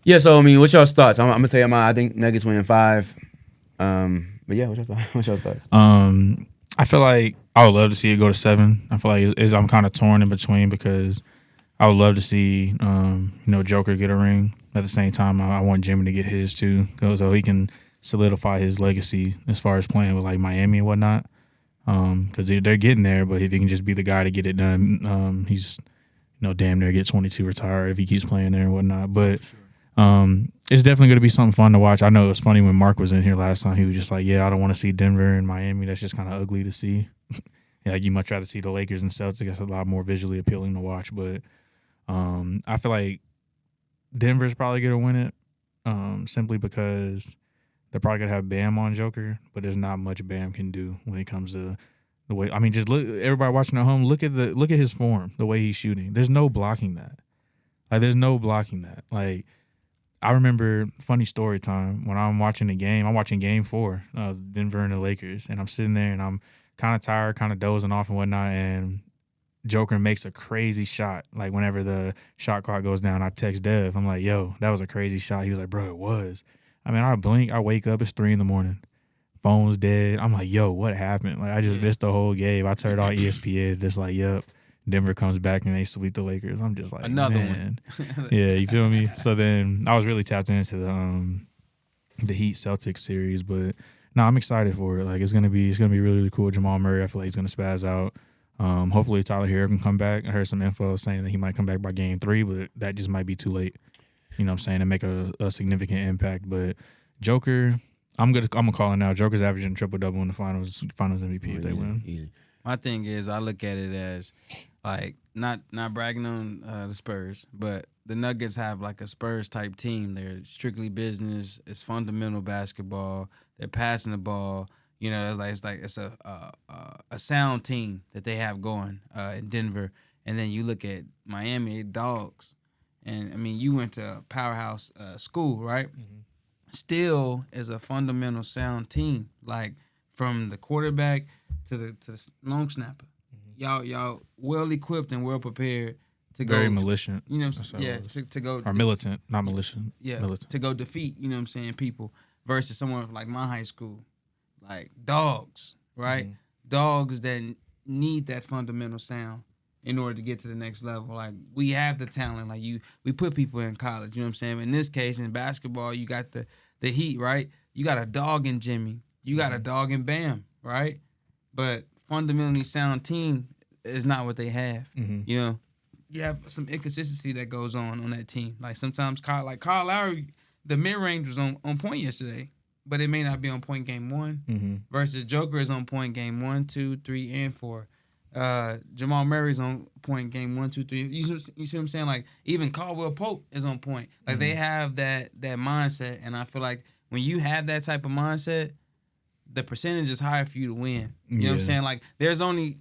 Yeah, so I mean, what's y'all's thoughts? I'm gonna tell you mine. I think Nuggets win in 5. But yeah, what's y'all's thoughts? I feel like I would love to see it go to 7. I feel like I'm kind of torn in between because I would love to see Joker get a ring. At the same time, I want Jimmy to get his too, so he can solidify his legacy as far as playing with like Miami and whatnot. Because they're getting there, but if he can just be the guy to get it done, he's damn near get 22 retired if he keeps playing there and whatnot. But it's definitely going to be something fun to watch. I know it was funny when Mark was in here last time. He was just like, yeah, I don't want to see Denver and Miami. That's just kind of ugly to see. Yeah, you much rather see the Lakers and Celtics. That's a lot more visually appealing to watch. But I feel like Denver's probably going to win it simply because they're probably going to have Bam on Joker, but there's not much Bam can do when it comes to the way. I mean, just look, everybody watching at home, look at his form, the way he's shooting. There's no blocking that. Like, I remember, funny story time, when I'm watching the game, I'm watching game 4 of Denver and the Lakers, and I'm sitting there and I'm kind of tired, kind of dozing off and whatnot, and Joker makes a crazy shot. Like, whenever the shot clock goes down, I text Dev. I'm like, yo, that was a crazy shot. He was like, bro, it was. I mean, I blink, I wake up, it's 3 a.m. Phone's dead. I'm like, yo, what happened? Like, I just missed the whole game. I turned on ESPN, just like, yep. Denver comes back and they sweep the Lakers. I'm just like, another man. Yeah, you feel me? So then I was really tapped into the Heat Celtics series, but no, I'm excited for it. Like, it's gonna be really, really cool. Jamal Murray, I feel like he's gonna spaz out. Hopefully Tyler Hero can come back. I heard some info saying that he might come back by game 3, but that just might be too late. You know what I'm saying, to make a significant impact. But Joker, I'm gonna call it now. Joker's averaging triple-double in the finals MVP if they win. Easy. My thing is, I look at it as like not bragging on the Spurs, but the Nuggets have like a Spurs type team. They're strictly business. It's fundamental basketball. They're passing the ball. You know, it's a sound team that they have going in Denver. And then you look at Miami, dogs. And I mean, you went to a powerhouse school, right? Mm-hmm. Still is a fundamental sound team. Like from the quarterback to the long snapper. Mm-hmm. Y'all well equipped and well prepared to go. Very militant. You know what I'm saying? Yeah, to go. Or militant, not militant. Yeah, militant. To go defeat, you know what I'm saying, people versus someone like my high school. Like dogs, right? Mm-hmm. Dogs that need that fundamental sound in order to get to the next level. Like we have the talent. Like we put people in college, you know what I'm saying? In this case, in basketball, you got the Heat, right? You got a dog in Jimmy. You got a dog in Bam, right? But fundamentally sound team is not what they have. Mm-hmm. You know, you have some inconsistency that goes on that team. Like sometimes Kyle Lowry, the mid range was on point yesterday, but it may not be on point game 1. Mm-hmm. Versus Joker is on point game 1, 2, 3, and 4. Jamal Murray's on point game 1, 2, 3. You see what I'm saying? Like even Caldwell Pope is on point. Like they have that mindset, and I feel like when you have that type of mindset, the percentage is higher for you to win. You know what I'm saying? Like there's only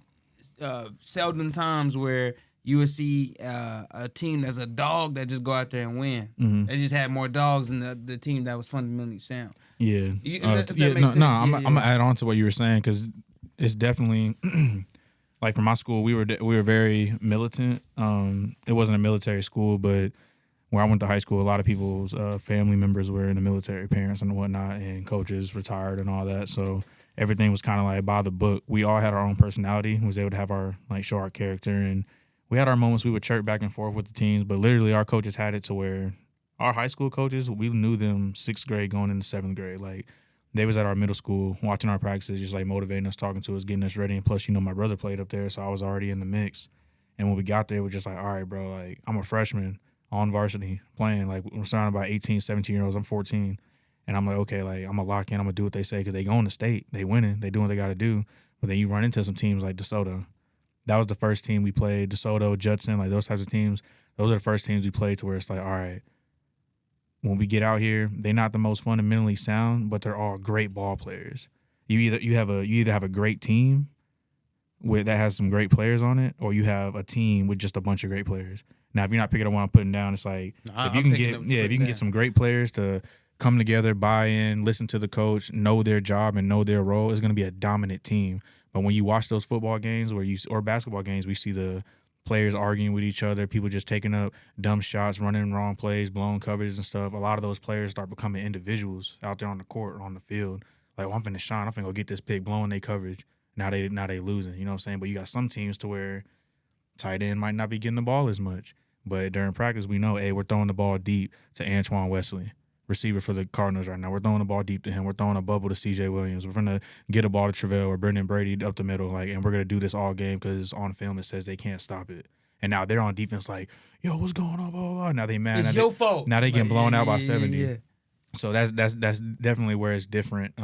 seldom times where you would see a team that's a dog that just go out there and win. Mm-hmm. They just had more dogs than the team that was fundamentally sound. Yeah. I'm gonna add on to what you were saying because it's definitely. Like for my school, we were very militant. It wasn't a military school, but where I went to high school, a lot of people's family members were in the military, parents and whatnot, and coaches retired and all that. So everything was kind of like by the book. We all had our own personality. We was able to have show our character, and we had our moments. We would chirp back and forth with the teams, but literally our coaches had it to where our high school coaches, we knew them 6th grade going into 7th grade. Like they was at our middle school watching our practices, just like motivating us, talking to us, getting us ready. And plus, my brother played up there, so I was already in the mix. And when we got there, we're just like, all right, bro, like I'm a freshman on varsity playing. Like we're surrounded by 18, 17-year-olds. I'm 14. And I'm like, okay, like I'm going to lock in. I'm going to do what they say because they going to state. They winning. They doing what they got to do. But then you run into some teams like DeSoto. That was the first team we played, DeSoto, Judson, like those types of teams. Those are the first teams we played to where it's like, all right, when we get out here, they're not the most fundamentally sound, but they're all great ball players. You either have a great team that has some great players on it, or you have a team with just a bunch of great players. Now, if you're not picking up what I'm putting down, it's like if you can get some great players to come together, buy in, listen to the coach, know their job and know their role, it's going to be a dominant team. But when you watch those football games or basketball games, we see the players arguing with each other, people just taking up dumb shots, running wrong plays, blowing coverages and stuff. A lot of those players start becoming individuals out there on the court or on the field. Like, I'm finna shine. I'm finna go get this pick, blowing their coverage. Now they losing, you know what I'm saying? But you got some teams to where tight end might not be getting the ball as much. But during practice, we know, hey, we're throwing the ball deep to Antoine Wesley, receiver for the Cardinals right now. We're throwing the ball deep to him. We're throwing a bubble to C.J. Williams. We're going to get a ball to Travell or Brendan Brady up the middle, and we're going to do this all game because on film it says they can't stop it. And now they're on defense like, yo, what's going on, blah, blah, blah. Now they mad. It's your fault. Now they getting blown out by 70. Yeah. So that's definitely where it's different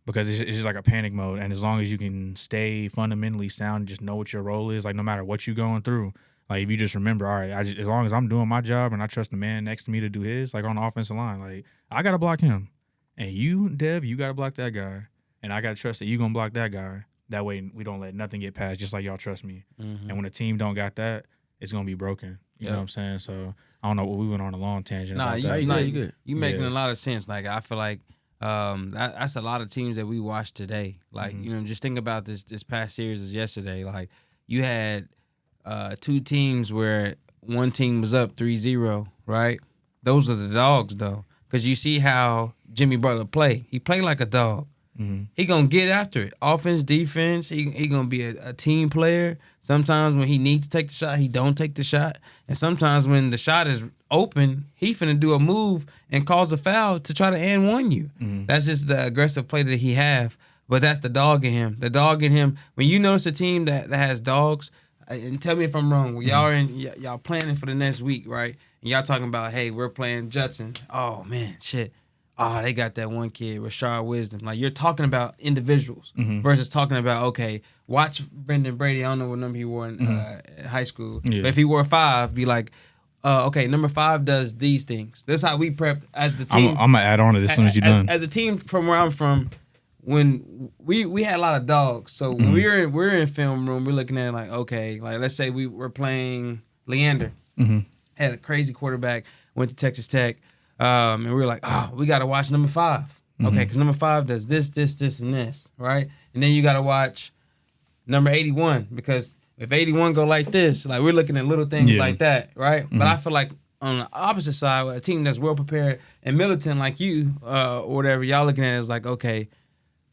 because it's just like a panic mode. And as long as you can stay fundamentally sound and just know what your role is, like no matter what you're going through, like if you just remember, all right, as long as I'm doing my job and I trust the man next to me to do his, like on the offensive line, like I got to block him. And you, Dev, you got to block that guy. And I got to trust that you're going to block that guy. That way we don't let nothing get past, just like y'all trust me. Mm-hmm. And when a team don't got that, it's going to be broken. You know what I'm saying? So I don't know. We went on a long tangent about that. You good. You making a lot of sense. Like I feel like that's a lot of teams that we watched today. Like, just think about this past series as yesterday. Like you had two teams where one team was up 3-0, right? Those are the dogs, though. Because you see how Jimmy Butler play. He play like a dog. Mm-hmm. He going to get after it. Offense, defense, he going to be a team player. Sometimes when he needs to take the shot, he don't take the shot. And sometimes when the shot is open, he finna do a move and cause a foul to try to end one you. Mm-hmm. That's just the aggressive play that he have. But that's the dog in him. The dog in him. When you notice a team that has dogs, and tell me if I'm wrong. When y'all planning for the next week, right? And y'all talking about, hey, we're playing Judson. Oh man, shit. Oh, they got that one kid, Rashard Wisdom. Like, you're talking about individuals versus talking about, okay, watch Brendan Brady. I don't know what number he wore in high school. Yeah. But if he wore 5, be like, okay, number 5 does these things. That's how we prepped as the team. I'm going to add on to this as soon as you're done. As a team from where I'm from, when we had a lot of dogs. So when we're in film room, we're looking at like, okay, like let's say we were playing Leander. Had a crazy quarterback, went to Texas Tech. And we were like, oh, we got to watch number 5. Okay, because number 5 does this, and this, right? And then you got to watch number 81 because if 81 go like this, like we're looking at little things like that, right? But I feel like on the opposite side, with a team that's well prepared and militant like you or whatever, y'all looking at it is like, okay,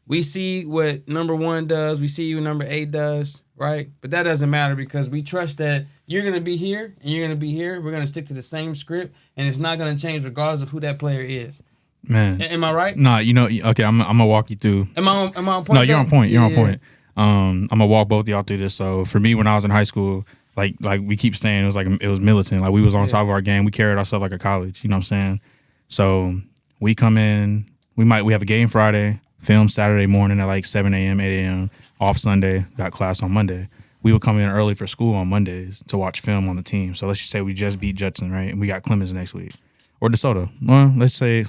we see what number 1 does, we see what number 8 does, right? But that doesn't matter because we trust that you're going to be here and you're going to be here. We're going to stick to the same script, and it's not going to change regardless of who that player is. Man. Am I right? Nah, okay, I'm going to walk you through. Am I on point? No, you're on point. You're on point. I'm going to walk both of y'all through this. So for me, when I was in high school, like we keep saying, it was militant. Like we was on top of our game. We carried ourselves like a college. You know what I'm saying? So we come in, we have a game Friday, film Saturday morning at like 7 a.m., 8 a.m., off Sunday, got class on Monday. We would come in early for school on Mondays to watch film on the team. So let's just say we just beat Judson, right? And we got Clemens next week. Or DeSoto. Well, let's say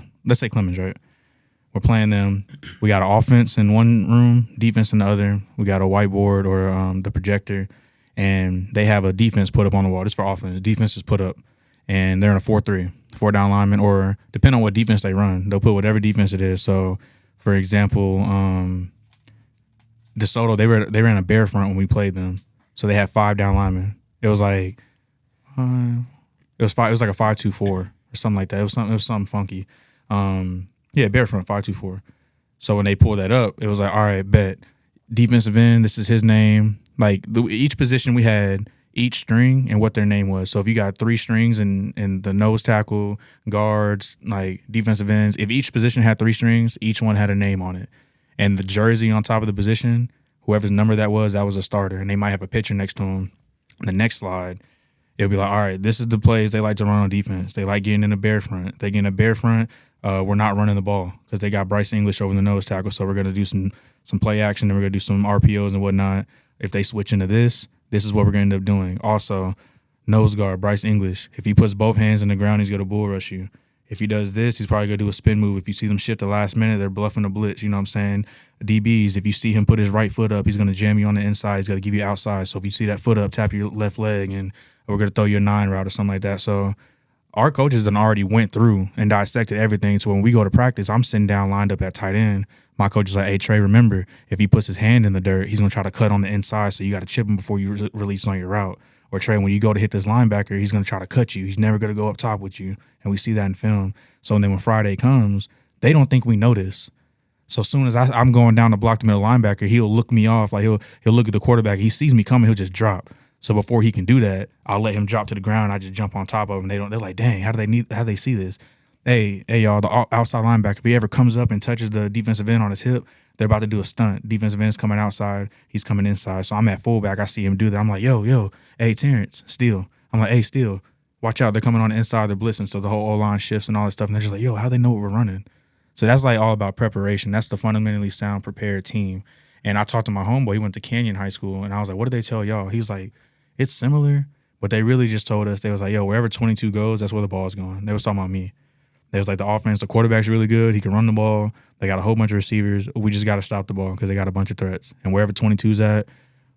Clemens, right? We're playing them. We got an offense in one room, defense in the other. We got a whiteboard or the projector, and they have a defense put up on the wall. This is for offense. The defense is put up, and they're in a 4-3, 4-down lineman, or depending on what defense they run, they'll put whatever defense it is. So, for example, DeSoto, they ran a bear front when we played them, so they had 5 down linemen. It was like it was like a 5-2-4 or something like that. It was something funky. Bear front 5-2-4. So when they pulled that up, it was like, all right, bet defensive end. This is his name. Like each position we had each string and what their name was. So if you got 3 strings in the nose tackle, guards, like defensive ends, if each position had 3 strings, each one had a name on it. And the jersey on top of the position, whoever's number that was a starter. And they might have a picture next to him. The next slide, it'll be like, all right, this is the plays they like to run on defense. They like getting in a bear front. They get in a bear front, we're not running the ball because they got Bryce English over the nose tackle. So we're going to do some play action, and we're going to do some RPOs and whatnot. If they switch into this is what we're going to end up doing. Also, nose guard, Bryce English. If he puts both hands in the ground, he's going to bull rush you. If he does this, he's probably going to do a spin move. If you see them shift the last minute, they're bluffing a blitz. You know what I'm saying? DBs, if you see him put his right foot up, he's going to jam you on the inside. He's going to give you outside. So if you see that foot up, tap your left leg, and we're going to throw you a 9 route or something like that. So our coaches done already went through and dissected everything. So when we go to practice, I'm sitting down lined up at tight end. My coach is like, hey, Trey, remember, if he puts his hand in the dirt, he's going to try to cut on the inside, so you got to chip him before you release on your route. Or, Trey, when you go to hit this linebacker, he's going to try to cut you. He's never going to go up top with you. And we see that in film. So then when Friday comes, they don't think we know this. So as soon as I'm going down to block the middle linebacker, he'll look me off. Like he'll look at the quarterback. He sees me coming, he'll just drop. So before he can do that, I'll let him drop to the ground. I just jump on top of him. They're like, dang, how do they see this? Hey, y'all, the outside linebacker, if he ever comes up and touches the defensive end on his hip, they're about to do a stunt. Defensive end's coming outside. He's coming inside. So I'm at fullback. I see him do that. I'm like, yo, hey, Terrence, Steele. I'm like, hey, Steele, watch out. They're coming on the inside. They're blitzing. So the whole O-line shifts and all that stuff. And they're just like, yo, how they know what we're running? So that's like all about preparation. That's the fundamentally sound, prepared team. And I talked to my homeboy. He went to Canyon High School. And I was like, what did they tell y'all? He was like, it's similar. But they really just told us, they was like, yo, wherever 22 goes, that's where the ball's going. They was talking about me. They was like, the offense, the quarterback's really good. He can run the ball. They got a whole bunch of receivers. We just got to stop the ball because they got a bunch of threats. And wherever 22's at,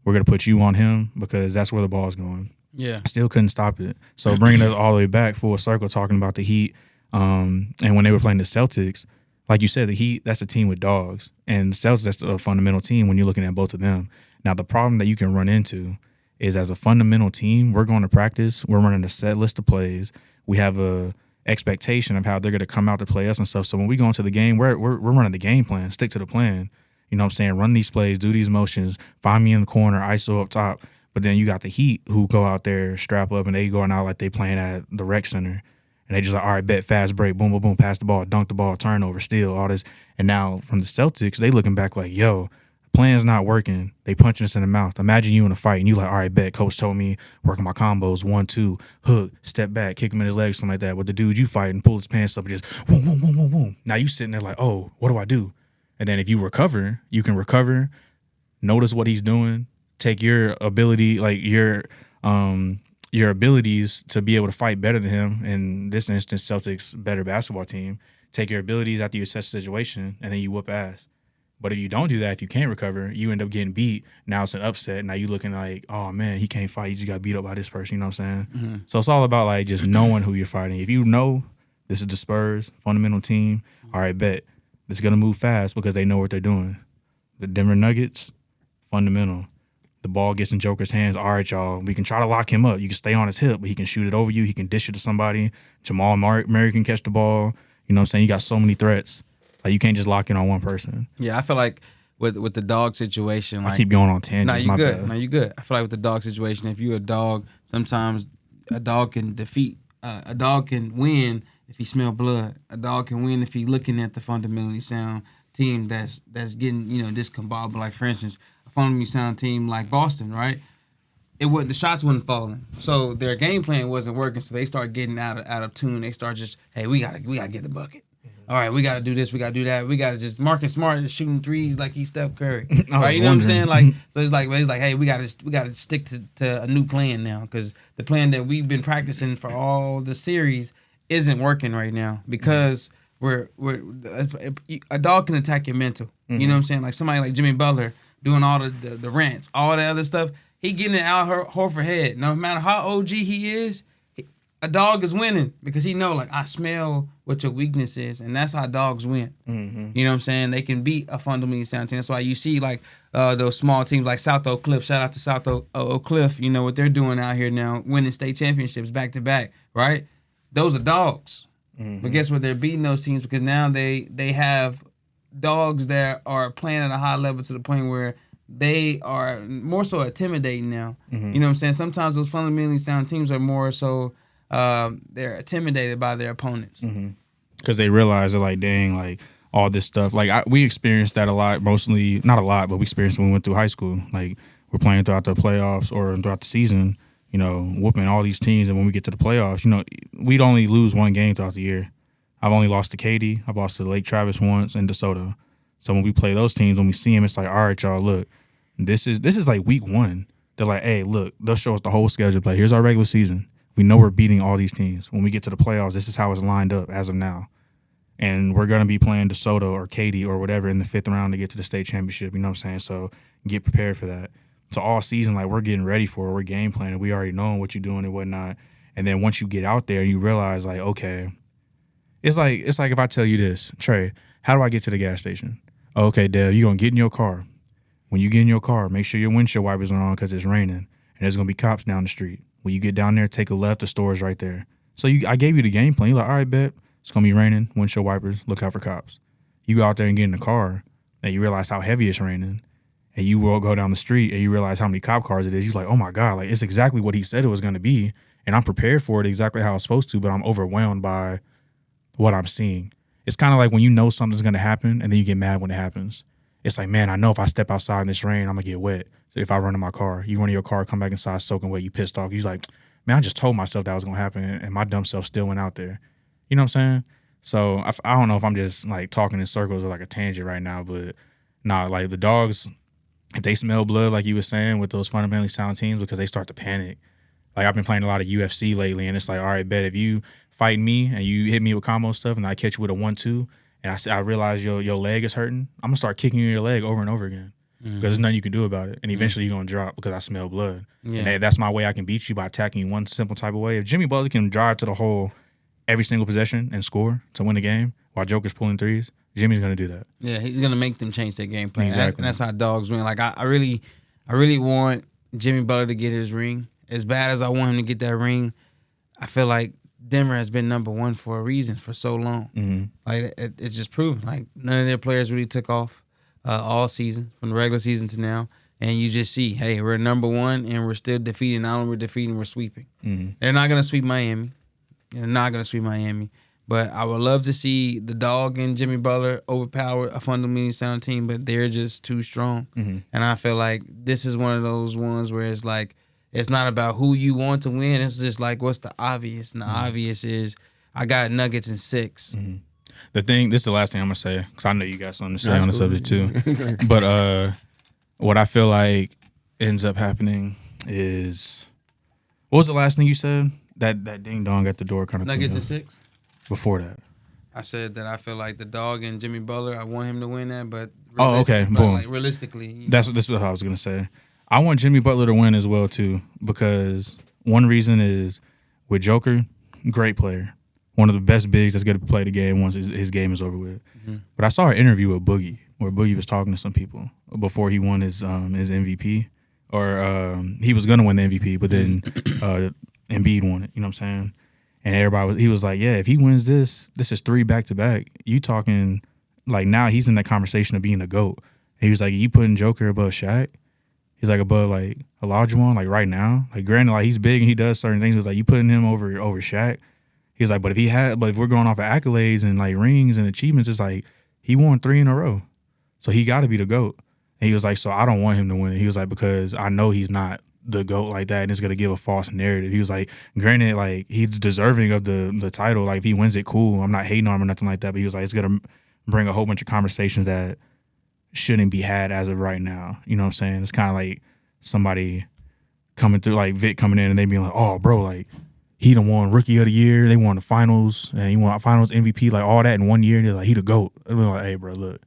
we're going to put you on him because that's where the ball's going. Yeah. Still couldn't stop it. So bringing us all the way back full circle, talking about the Heat, and when they were playing the Celtics, like you said, the Heat, that's a team with dogs. And the Celtics, that's a fundamental team when you're looking at both of them. Now, the problem that you can run into is as a fundamental team, we're going to practice. We're running a set list of plays. We have a expectation of how they're going to come out to play us and stuff. So when we go into the game, we're running the game plan, stick to the plan. You know what I'm saying? Run these plays, do these motions, find me in the corner, ISO up top. But then you got the Heat who go out there, strap up, and they going out like they playing at the rec center. And they just like, all right, bet, fast break, boom, boom, boom, pass the ball, dunk the ball, turnover, steal, all this. And now from the Celtics, they looking back like, yo, plan's not working. They punching us in the mouth. Imagine you in a fight and you like, all right, bet, coach told me working my combos, 1, 2, hook, step back, kick him in his legs, something like that. With the dude you fight and pull his pants up and just boom, boom, boom, boom, boom. Now you sitting there like, oh, what do I do? And then if you recover, you can recover, notice what he's doing, take your ability, like your abilities to be able to fight better than him. In this instance, Celtics better basketball team. Take your abilities after you assess the situation, and then you whoop ass. But if you don't do that, if you can't recover, you end up getting beat. Now it's an upset. Now you looking like, oh man, he can't fight. He just got beat up by this person. You know what I'm saying? Mm-hmm. So it's all about like just knowing who you're fighting. If you know this is the Spurs fundamental team, all right, bet it's gonna move fast because they know what they're doing. The Denver Nuggets, fundamental. The ball gets in Joker's hands. All right, y'all, we can try to lock him up. You can stay on his hip, but he can shoot it over you. He can dish it to somebody. Jamal Murray can catch the ball. You know what I'm saying? You got so many threats. Like, you can't just lock in on one person. Yeah, I feel like with the dog situation, like, I keep going on tangents. No, you good. No, you good. I feel like with the dog situation, if you're a dog, sometimes a dog can a dog can win if he smell blood. A dog can win if he looking at the fundamentally sound team that's getting, discombobulated. Like, for instance, a fundamentally sound team like Boston, right? The shots wasn't falling, so their game plan wasn't working. So they start getting out of tune. They start just, hey, we gotta get the bucket. All right, we got to do this, we got to do that. We got to just Marcus Smart is shooting threes like he's Steph Curry. Right, you know what I'm saying? Like, so it's like hey, we got to stick to a new plan now, because the plan that we've been practicing for all the series isn't working right now, because we're a dog can attack your mental. You know what I'm saying? Like somebody like Jimmy Butler doing all the rants, all the other stuff. He getting it out Horford head. No matter how OG he is, a dog is winning because he know, like, I smell what your weakness is, and that's how dogs win. Mm-hmm. You know what I'm saying? They can beat a fundamentally sound team. That's why you see, like, those small teams like South Oak Cliff. Shout out to South Oak Cliff. You know what they're doing out here now, winning state championships back to back, right? Those are dogs. Mm-hmm. But guess what? They're beating those teams because now they have dogs that are playing at a high level to the point where they are more so intimidating now. Mm-hmm. You know what I'm saying? Sometimes those fundamentally sound teams are more so they're intimidated by their opponents. Because they realize they're like, dang, like all this stuff. Like we experienced that a lot, mostly, not a lot, but we experienced when we went through high school. Like we're playing throughout the playoffs or throughout the season, whooping all these teams. And when we get to the playoffs, we'd only lose one game throughout the year. I've only lost to Katy. I've lost to Lake Travis once and DeSoto. So when we play those teams, when we see them, it's like, all right, y'all, look, this is like week one. They're like, hey, look, they'll show us the whole schedule. Play. Here's our regular season. We know we're beating all these teams. When we get to the playoffs, this is how it's lined up as of now. And we're going to be playing DeSoto or Katy or whatever in the 5th round to get to the state championship. You know what I'm saying? So get prepared for that. So all season, like, we're getting ready for it. We're game planning. We already know what you're doing and whatnot. And then once you get out there, you realize, like, okay, it's like if I tell you this, Trey, how do I get to the gas station? Okay, Dev, you're going to get in your car. When you get in your car, make sure your windshield wipers are on because it's raining. And there's going to be cops down the street. When you get down there, take a left, the store is right there. So I gave you the game plan. You're like, all right, bet, it's going to be raining, windshield wipers, look out for cops. You go out there and get in the car, and you realize how heavy it's raining, and you will go down the street, and you realize how many cop cars it is. You're like, oh, my God, like it's exactly what he said it was going to be, and I'm prepared for it exactly how it's supposed to, but I'm overwhelmed by what I'm seeing. It's kind of like when you know something's going to happen, and then you get mad when it happens. It's like, man, I know if I step outside in this rain, I'm going to get wet. So if I run in my car, you run in your car, come back inside soaking wet, you pissed off. You're like, man, I just told myself that was going to happen, and my dumb self still went out there. You know what I'm saying? So I don't know if I'm just, like, talking in circles or, like, a tangent right now, but, nah, like, the dogs, if they smell blood, like you were saying, with those fundamentally sound teams, because they start to panic. Like, I've been playing a lot of UFC lately, and it's like, all right, bet, if you fight me and you hit me with combo stuff and I catch you with a 1-2, and I realize your leg is hurting, I'm going to start kicking you in your leg over and over again. Because there's nothing you can do about it. And eventually you're going to drop because I smell blood. Yeah. And that's my way I can beat you, by attacking you one simple type of way. If Jimmy Butler can drive to the hole every single possession and score to win the game while Joker's pulling threes, Jimmy's going to do that. Yeah, he's going to make them change their game plan. Exactly. And that's how dogs win. Like, I really want Jimmy Butler to get his ring. As bad as I want him to get that ring, I feel like Denver has been number one for a reason for so long. Mm-hmm. Like, it's just proven. Like, none of their players really took off all season, from the regular season to now. And you just see, hey, we're number one, and we're still defeating. Not only we're defeating, we're sweeping. Mm-hmm. They're not going to sweep Miami. They're not gonna sweep Miami. But I would love to see the Dog and Jimmy Butler overpower a fundamentally sound team, but they're just too strong. And I feel like this is one of those ones where it's like it's not about who you want to win. It's just like what's the obvious, and the obvious is I got Nuggets in 6. The thing, this is the last thing I'm gonna say because I know you got something to say on the subject too. But what I feel like ends up happening is, what was the last thing you said? That ding dong at the door kind of Nuggets in 6. Before that, I said that I feel like the Dog and Jimmy Butler. I want him to win that, but okay, boom. Like realistically, This is what I was gonna say. I want Jimmy Butler to win as well too, because one reason is with Joker, great player, one of the best bigs that's going to play the game once his game is over with. But I saw an interview with Boogie where Boogie was talking to some people before he won his MVP, or he was going to win the MVP, but then Embiid won it. You know what I'm saying? And he was like, yeah, if he wins this is 3 back-to-back. You talking like now he's in that conversation of being a GOAT. And he was like, you putting Joker above Shaq? He's like above like Olajuwon, like right now. Like granted, like he's big and he does certain things. He was like, you putting him over Shaq? He was like, but if we're going off of accolades and like rings and achievements, it's like he won 3 in a row. So he gotta be the GOAT. And he was like, so I don't want him to win it. He was like, because I know he's not the GOAT like that, and it's gonna give a false narrative. He was like, granted, like he's deserving of the title. Like if he wins it, cool. I'm not hating on him or nothing like that. But he was like, it's gonna bring a whole bunch of conversations that shouldn't be had as of right now. You know what I'm saying? It's kind of like somebody coming through, like Vic coming in, and they being like, oh, bro, like he done won Rookie of the Year. They won the finals, and he won Finals MVP, like all that in 1 year. They're like, he the GOAT. They're like, hey, bro, look,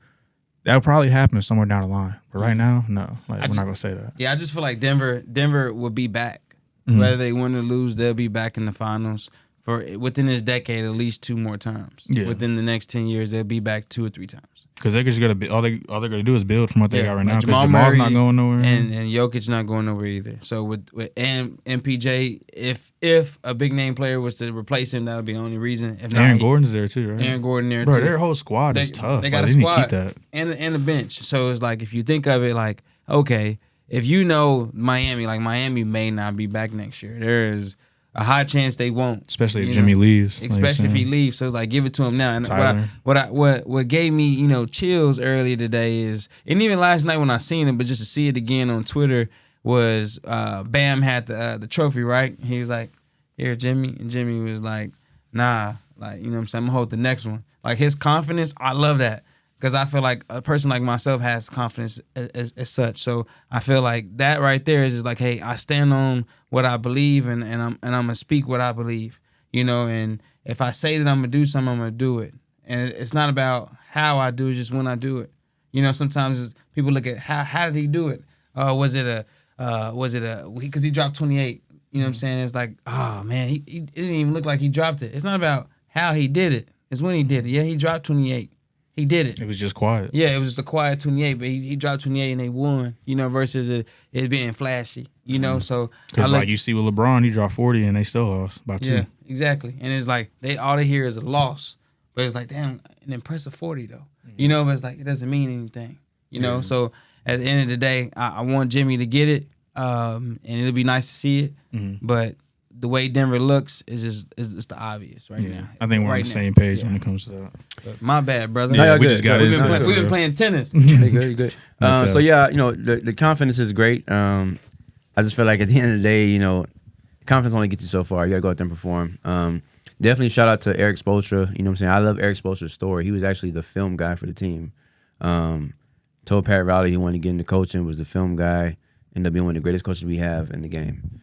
that'll probably happen somewhere down the line. But right now, no. Like we're not gonna say that. Yeah, I just feel like Denver will be back. Whether they win or lose, they'll be back in the finals for within this decade at least 2 more times. Yeah. Within the next 10 years, they'll be back 2 or 3 times. Because they're just gonna be all they're gonna do is build from what they got right now. Because Jamal Jamal's Murray not going nowhere, and Jokic not going nowhere either. So with MPJ, if a big name player was to replace him, that would be the only reason. If not, Aaron Gordon's there too, right? Aaron Gordon there bro, too. their whole squad is tough. They got like, a they squad need to keep that. and a bench. So it's like if you think of it like, okay, if you know Miami may not be back next year. There is a high chance they won't, especially if Jimmy leaves. Especially if he leaves, so it's like give it to him now. And Tyler. what gave me chills earlier today is, and even last night when I seen it, but just to see it again on Twitter was Bam had the trophy, right? He was like, "Here, Jimmy," and Jimmy was like, "Nah, like you know what I'm saying, I'm gonna hold the next one." Like his confidence, I love that. Because I feel like a person like myself has confidence as such. So I feel like that right there is just like, hey, I stand on what I believe and I'm gonna speak what I believe. And if I say that I'm gonna do something, I'm gonna do it. And it's not about how I do it, just when I do it. Sometimes people look at how did he do it? Was it because he dropped 28? You know what I'm saying? It's like, oh man, it didn't even look like he dropped it. It's not about how he did it. It's when he did it. Yeah, he dropped 28. He did it. It was just quiet. Yeah, it was just a quiet 28, but he dropped 28 and they won, versus it being flashy, so. Because like you see with LeBron, he dropped 40 and they still lost by 2. Yeah, exactly. And it's like all they hear is a loss, but it's like, damn, an impressive 40 though. But it's like it doesn't mean anything, So at the end of the day, I want Jimmy to get it, and it'll be nice to see it, but the way Denver looks is the obvious right now. I think we're on the same page when it comes to that. But my bad, brother. Yeah, we just got it. We've been playing tennis. Good. So yeah, the confidence is great. I just feel like at the end of the day, confidence only gets you so far. You gotta go out there and perform. Definitely shout out to Eric Spoelstra. You know what I'm saying? I love Eric Spoelstra's story. He was actually the film guy for the team. Told Pat Riley he wanted to get into coaching, was the film guy. Ended up being one of the greatest coaches we have in the game.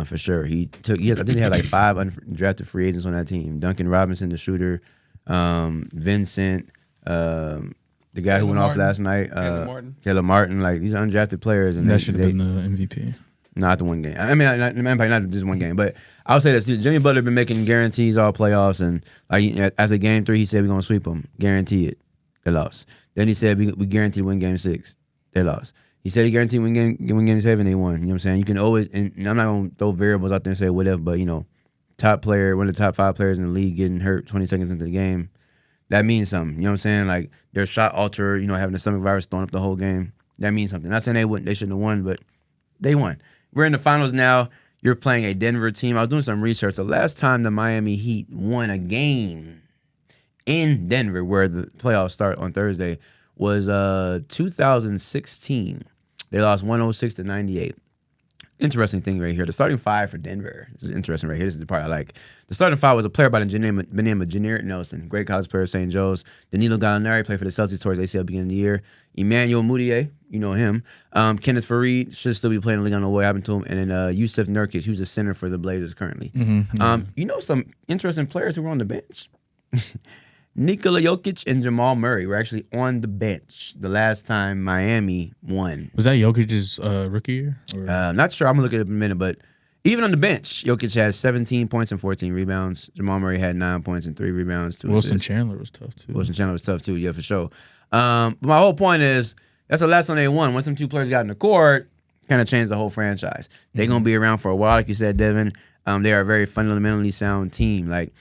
For sure. I think he had like 5 undrafted free agents on that team. Duncan Robinson, the shooter, Vincent, the guy who went off last night, Caleb Martin. Like these are undrafted players, and that should have been the MVP. Not the one game. I mean, not just one game, but I would say that Jimmy Butler been making guarantees all playoffs, and like after game 3, he said we're gonna sweep them, guarantee it. They lost. Then he said we guarantee win game 6. They lost. He said he guaranteed win game 7, they won. You know what I'm saying? You can always, and I'm not going to throw variables out there and say whatever, but, top player, one of the top 5 players in the league getting hurt 20 seconds into the game, that means something. You know what I'm saying? Like, their shot alter, having the stomach virus thrown up the whole game, that means something. Not saying they shouldn't have won, but they won. We're in the finals now. you're playing a Denver team. I was doing some research. The last time the Miami Heat won a game in Denver, where the playoffs start on Thursday, was 2016. They lost 106-98. Interesting thing right here. The starting five for Denver. This is interesting right here. This is the part I like. The starting five was a player by the name of Janarick Nelson, great college player, St. Joe's. Danilo Gallinari played for the Celtics towards ACL beginning of the year. Emmanuel Mudiay, you know him. Kenneth Faried should still be playing in the league. I don't know what happened to him. And then Yusuf Nurkic, who's the center for the Blazers currently. You know some interesting players who were on the bench? Nikola Jokic and Jamal Murray were actually on the bench the last time Miami won. Was that Jokic's rookie year? Not sure. I'm going to look at it in a minute, but even on the bench, Jokic has 17 points and 14 rebounds. Jamal Murray had 9 points and 3 rebounds. 2 Wilson assists. Chandler was tough, too. Yeah, for sure. But my whole point is, that's the last time they won. Once them two players got in the court, kind of changed the whole franchise. They're going to be around for a while, like you said, Devin. They are a very fundamentally sound team. Like,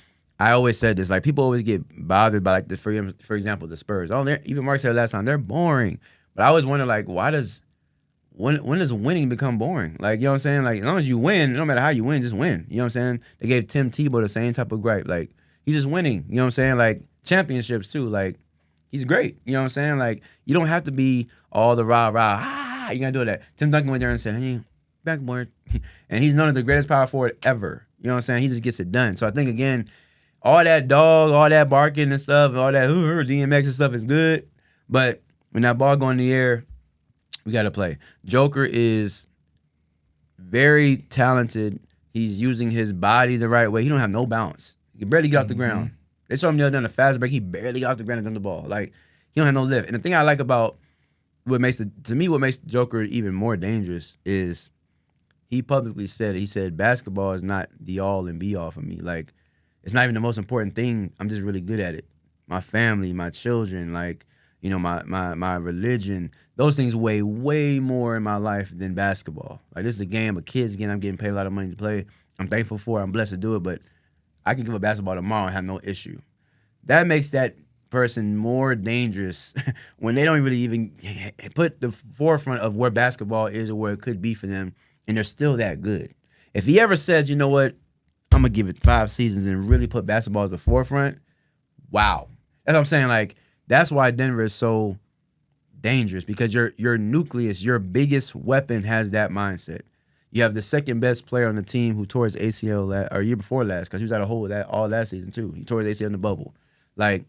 I always said this, like, people always get bothered by, like, for example, the Spurs. Even Mark said last time, they're boring. But I always wonder, like, when does winning become boring? Like, you know what I'm saying? Like, as long as you win, no matter how you win, just win. You know what I'm saying? They gave Tim Tebow the same type of gripe. Like, he's just winning. You know what I'm saying? Like, championships, too. Like, he's great. You know what I'm saying? Like, you don't have to be all the rah-rah. You got to do that. Tim Duncan went there and said, hey, backboard. And he's known as the greatest power forward ever. You know what I'm saying? He just gets it done. So I think, again, all that dog, all that barking and stuff, all that DMX and stuff is good. But when that ball go in the air, we got to play. Joker is very talented. He's using his body the right way. He don't have no bounce. He can barely get off the ground. They saw him the other day on the fast break. He barely got off the ground and done the ball. Like, he don't have no lift. And the thing I like about what makes Joker even more dangerous is he publicly said, he said, basketball is not the all and be all for me. Like, it's not even the most important thing. I'm just really good at it. My family, my children, like, you know, my religion, those things weigh way more in my life than basketball. Like, this is a game, a kid's game. I'm getting paid a lot of money to play. I'm thankful for it. I'm blessed to do it, but I can give up basketball tomorrow and have no issue. That makes that person more dangerous when they don't really even put the forefront of where basketball is or where it could be for them, and they're still that good. If he ever says, you know what, I'm going to give it 5 seasons and really put basketball as the forefront, wow. That's what I'm saying. Like, that's why Denver is so dangerous, because your nucleus, your biggest weapon has that mindset. You have the second best player on the team who tore his ACL or year before last, because he was out of hole all last season too. He tore his ACL in the bubble. Like,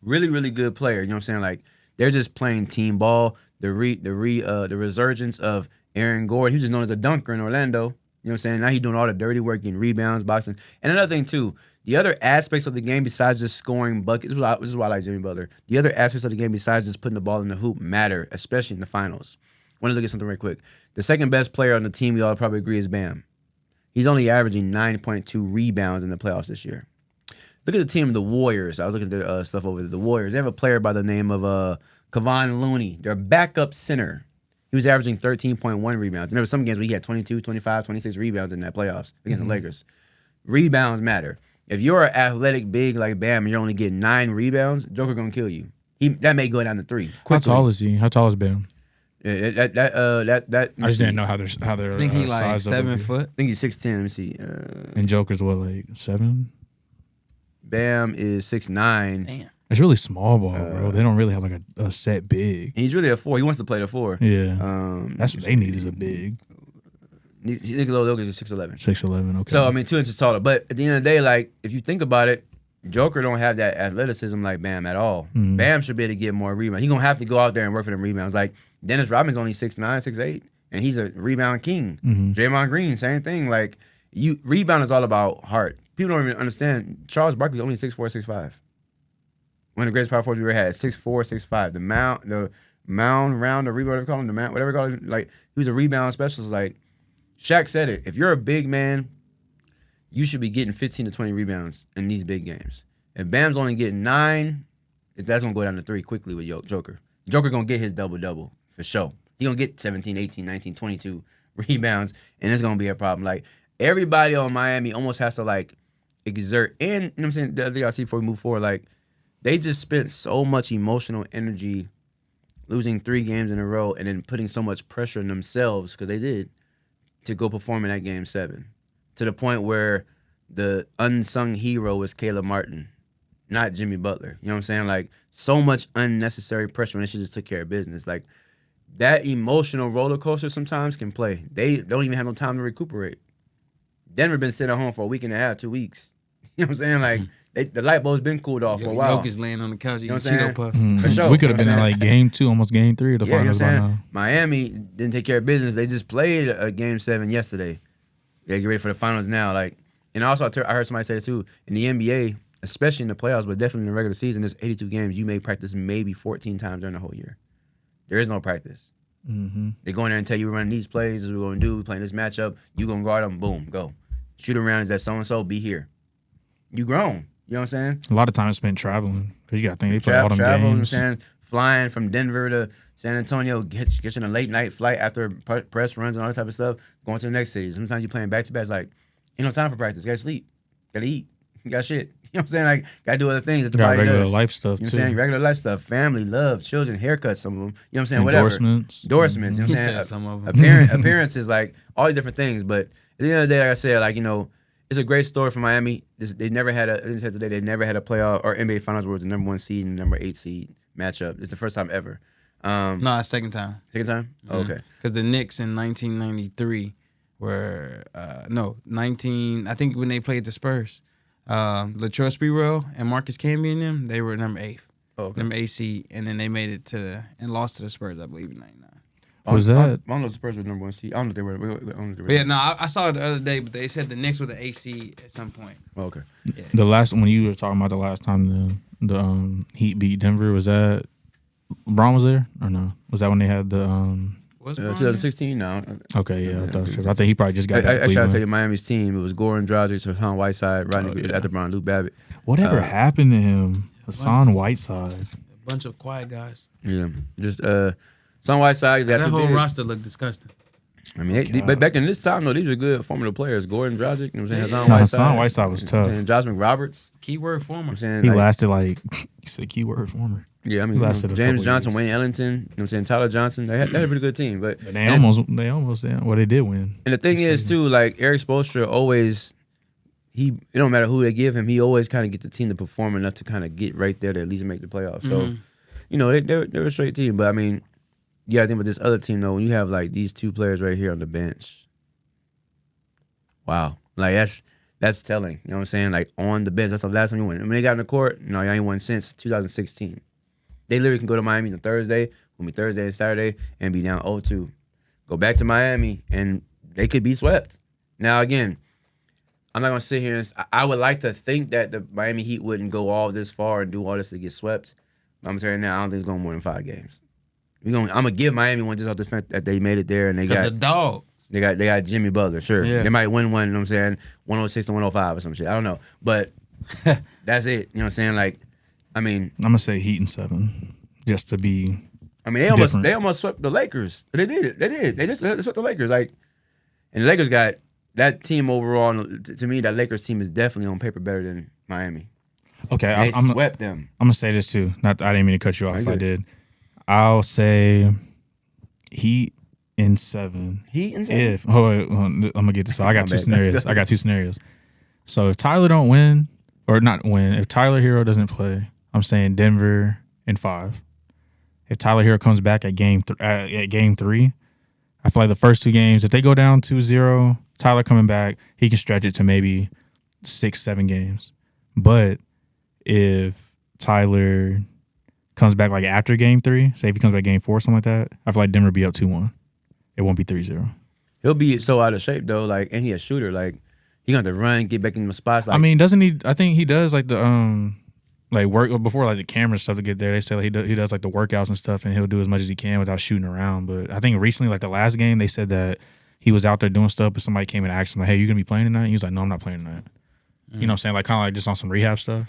really, really good player. You know what I'm saying? Like, they're just playing team ball. The resurgence of Aaron Gordon. He was just known as a dunker in Orlando. You know what I'm saying? Now he's doing all the dirty work, getting rebounds, boxing. And another thing, too, the other aspects of the game besides just scoring buckets, this is why I like Jimmy Butler. The other aspects of the game besides just putting the ball in the hoop matter, especially in the finals. I want to look at something real quick. The second best player on the team, we all probably agree, is Bam. He's only averaging 9.2 rebounds in the playoffs this year. Look at the team of the Warriors. I was looking at their stuff over there. The Warriors, they have a player by the name of Kevon Looney. Their backup center. He was averaging 13.1 rebounds. And there were some games where he had 22, 25, 26 rebounds in that playoffs against the Lakers. Rebounds matter. If you're an athletic big like Bam and you're only getting 9 rebounds, Joker going to kill you. That may go down to 3 quickly. How tall is he? How tall is Bam? Yeah, I just didn't know how they're I think he like sized up 7 over here. foot. I think he's 6'10". Let me see. And Joker's what, like 7? Bam is 6'9". Damn. It's really small ball, bro. They don't really have like a set big. And he's really a 4. He wants to play the 4. Yeah. That's what they need, is a big. Nikola Jokic is 6'11". 6'11", okay. So, I mean, 2 inches taller. But at the end of the day, like, if you think about it, Joker don't have that athleticism like Bam at all. Bam should be able to get more rebounds. He's going to have to go out there and work for them rebounds. Like, Dennis Rodman's only 6'9", 6'8", and he's a rebound king. Draymond Green, same thing. Like, rebound is all about heart. People don't even understand. Charles Barkley's only 6'4", 6'5". One of the greatest power forwards we ever had, 6'4", 6'5". The mound, round, or rebound, whatever you call him, the man, whatever you call him, like, he was a rebound specialist. Like, Shaq said it. If you're a big man, you should be getting 15 to 20 rebounds in these big games. If Bam's only getting 9, that's going to go down to 3 quickly with Joker. Joker going to get his double-double for sure. He going to get 17, 18, 19, 22 rebounds, and it's going to be a problem. Like, everybody on Miami almost has to, like, exert. And, you know what I'm saying, the other thing I see before we move forward, like, they just spent so much emotional energy losing 3 games in a row and then putting so much pressure on themselves, because they did, to go perform in that Game 7, to the point where the unsung hero was Caleb Martin, not Jimmy Butler. You know what I'm saying? Like, so much unnecessary pressure when they should just took care of business. Like, that emotional roller coaster sometimes can play. They don't even have no time to recuperate. Denver been sitting at home for a week and a half, 2 weeks. You know what I'm saying? Like, the light bulb's been cooled off for a while. Jokic laying on the couch eating know what I'm Cheeto puffs. For sure. We could have been in like Game 2, almost Game 3 of the Yeah, you know finals what I'm by saying? now. Miami didn't take care of business. They just played a Game 7 yesterday. They get ready for the finals now. Like, and also I heard somebody say it too. In the NBA, especially in the playoffs, but definitely in the regular season, there's 82 games. You may practice maybe 14 times during the whole year. There is no practice. They go in there and tell you we're running these plays. This is what we're going to do. We're playing this matchup. You going to guard them. Boom, go. Shoot around. Is that so-and-so? Be here. You grown. You know what I'm saying? A lot of time is spent traveling because you got to think they play all them Travel, you know what I'm games. saying? Flying from Denver to San Antonio, get you in a late night flight after press runs and all that type of stuff, going to the next city. Sometimes you're playing back-to-back. It's like, ain't no time for practice. You got to sleep. Got to eat. You got shit. You know what I'm saying? Like, got to do other things that the Got body regular does. life stuff, You know what I'm too. saying? Regular life stuff. Family, love, children, haircuts, some of them. You know what I'm saying? Endorsements. Whatever. Endorsements. You know He what I'm saying? said some of them. Appearances, like, all these different things. But at the end of the day, like I said, like, you know, it's a great story for Miami. They never had a playoff or NBA Finals where it was the number 1 seed and number 8 seed matchup. It's the first time ever. No, it's second time. Second time? Oh, okay. Because the Knicks in 1993 were, I think when they played the Spurs, Latrell Sprewell and Marcus Camby and them, they were number 8. Oh, okay. Number 8 seed, and then they made it and lost to the Spurs, I believe, in 99. Was I that? don't know if the Spurs were number 1 seed. I don't know if they were. But yeah, no, I saw it the other day, but they said the Knicks were the 8 seed at some point. Oh, okay. Yeah. The last when you were talking about the last time the Heat beat Denver, was that LeBron was there or no? Was that when they had the Was LeBron 2016 now. Okay, yeah, I thought so. I think he probably just got back to Actually, I'll Cleveland. tell you, Miami's team, it was Goran Dragic, Hassan Whiteside, Rodney yeah. after Brown, Luke Babbitt. Whatever happened to him? Hassan Whiteside. A bunch of quiet guys. Yeah. Just Hassan Whiteside. That whole roster looked disgusting. I mean, but back in this time, though, these were good formidable players. Gordon Dragic, you know what I'm saying? Hassan No, Whiteside. Hassan Whiteside was You know what I'm tough. saying? Josh McRoberts. Keyword former. You know what I'm saying? He Like, lasted like you said keyword former. yeah, I mean, he lasted a James couple Johnson, years. Wayne Ellington, you know what I'm saying? Tyler Johnson. They had a pretty good team. But They almost they did win. And the thing is, too, like, Eric Spoelstra always, it don't matter who they give him, he always kind of get the team to perform enough to kind of get right there to at least make the playoffs. So, you know, they're a straight team. But, I mean, yeah, I think with this other team, though, when you have, like, these two players right here on the bench, wow. Like, that's telling. You know what I'm saying? Like, on the bench, that's the last time you won. When they got in the court, you know, y'all ain't won since 2016. They literally can go to Miami on Thursday, will be Thursday and Saturday, and be down 0-2. Go back to Miami, and they could be swept. Now, again, I'm not going to sit here and I would like to think that the Miami Heat wouldn't go all this far and do all this to get swept. But I'm telling you now, I don't think it's going more than 5 games. I'm going to give Miami one just off the fact that they made it there and they got the dog. They got Jimmy Butler, sure. Yeah. They might win one, you know what I'm saying, 106 to 105 or some shit. I don't know. But that's it. You know what I'm saying? Like, I mean, I'm gonna say Heat in 7, just to be. they almost swept the Lakers. They did it. They just swept the Lakers. Like, and the Lakers got that team overall. To me, that Lakers team is definitely on paper better than Miami. Okay, They I'm swept them. gonna say this too. I didn't mean to cut you off. No, If you're I good. did, I'll say Heat in 7. Heat and If I'm gonna get this. So I got My two bad. scenarios. I got 2 scenarios. So if Tyler don't win or not win, if Tyler Hero doesn't play, I'm saying Denver in 5. If Tyler Hero comes back at game 3, I feel like the first 2 games, if they go down 2-0, Tyler coming back, he can stretch it to maybe 6-7 games. But if Tyler comes back like after game 3, say if he comes back game 4, something like that, I feel like Denver be up 2-1. It won't be 3-0. He'll be so out of shape though. Like, and he a shooter. Like, he gonna have to run, get back in the spots. Like, I mean, doesn't he? I think he does like the like work before like the camera stuff to get there. They say like he does like the workouts and stuff, and he'll do as much as he can without shooting around. But I think recently, like the last game, they said that he was out there doing stuff, but somebody came and asked him like, "Hey, you gonna be playing tonight?" And he was like, "No, I'm not playing tonight." You know what I'm saying? Like kind of like just on some rehab stuff.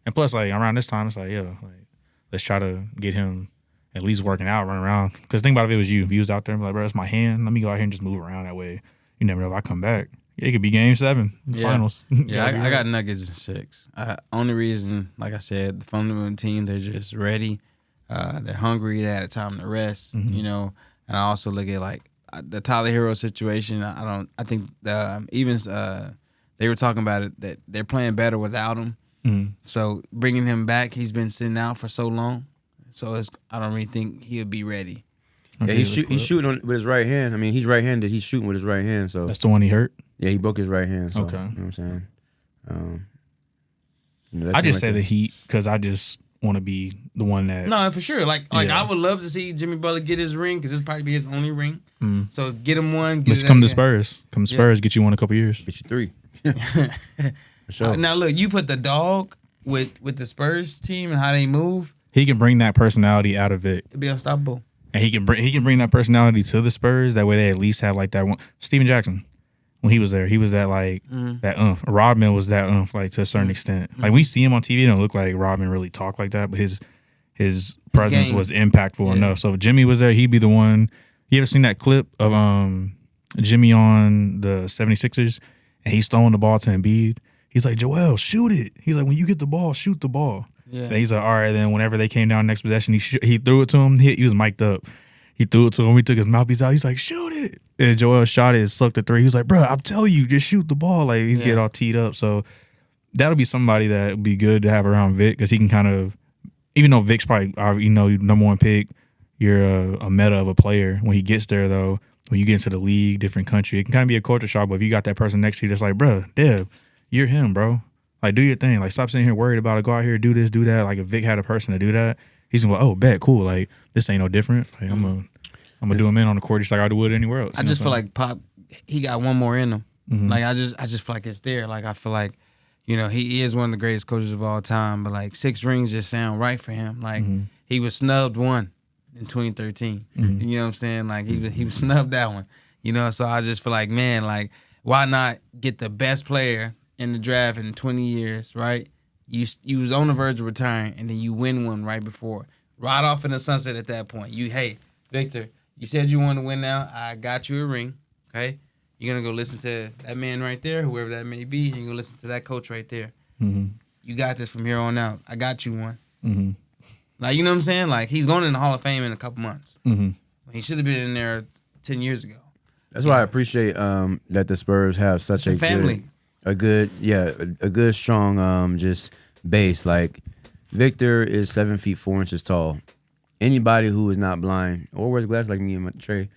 And plus, like around this time, it's like like let's try to get him at least working out, running around. Because think about if it was you, if he was out there and be like, bro, it's my hand. Let me go out here and just move around that way. You never know if I come back. It could be game 7, finals. Yeah, I got Nuggets in 6. Only reason, like I said, the fundamental team, they're just ready. They're hungry. They had a time to rest, you know. And I also look at, like, the Tyler Hero situation. I think even they were talking about it that they're playing better without him. Mm. So bringing him back, he's been sitting out for so long. So I don't really think he'll be ready. Yeah, he's shooting with his right hand. I mean, he's right-handed. He's shooting with his right hand. So that's the one he hurt. Yeah, he broke his right hand. So, okay, you know what I'm saying. I just say the Heat because I just want to be the one that. No, for sure. Like I would love to see Jimmy Butler get his ring because this probably be his only ring. Mm. So get him one. Let's come to Spurs. Come to Spurs. Get you one in a couple years. Get you 3. For sure. Now look, you put the dog with the Spurs team and how they move. He can bring that personality out of it. It'd be unstoppable. And he can bring that personality to the Spurs. That way they at least have like that one. Steven Jackson, when he was there, he was that like that umph. Rodman was that umph like to a certain extent. Like we see him on TV, it don't look like Rodman really talk like that, but his presence was impactful enough. So if Jimmy was there, he'd be the one. You ever seen that clip of Jimmy on the 76ers and he's throwing the ball to Embiid? He's like, Joel, shoot it. He's like, when you get the ball, shoot the ball. Yeah. And he's like, all right. Then whenever they came down next possession, he threw it to him. He was mic'd up. He threw it to him. He took his mouthpiece out. He's like, shoot it. And Joel shot it and sucked the 3. He was like, bro, I'm telling you, just shoot the ball. Like he's getting all teed up. So that'll be somebody that would be good to have around Vic because he can kind of, even though Vic's probably, number one pick, you're a meta of a player. When he gets there, though, when you get into the league, different country, it can kind of be a culture shock. But if you got that person next to you that's like, bro, Dev, you're him, bro. Like, do your thing. Like, stop sitting here worried about it. Go out here, do this, do that. Like, if Vic had a person to do that, he's gonna go, oh, bet, cool. Like, this ain't no different. Like, I'm gonna do him in on the court just like I would anywhere else. I just feel like Pop, he got one more in him. Mm-hmm. Like, I just feel like it's there. Like, I feel like, he is one of the greatest coaches of all time. But like 6 rings just sound right for him. Like, he was snubbed one in 2013. Mm-hmm. You know what I'm saying? Like, he was snubbed that one. So I just feel like, man, like, why not get the best player in the draft in 20 years, right? You was on the verge of retiring, and then you win one right before. Right off in the sunset at that point. Hey, Victor, you said you want to win now. I got you a ring, okay? You're going to go listen to that man right there, whoever that may be, and you're going to listen to that coach right there. Mm-hmm. You got this from here on out. I got you one. Mm-hmm. Like, you know what I'm saying? Like, he's going in the Hall of Fame in a couple months. Mm-hmm. He should have been in there 10 years ago. That's why I appreciate that the Spurs have such a family. A good strong just base. Like Victor is 7 feet 4 inches tall. Anybody who is not blind or wears glasses like me and Trey,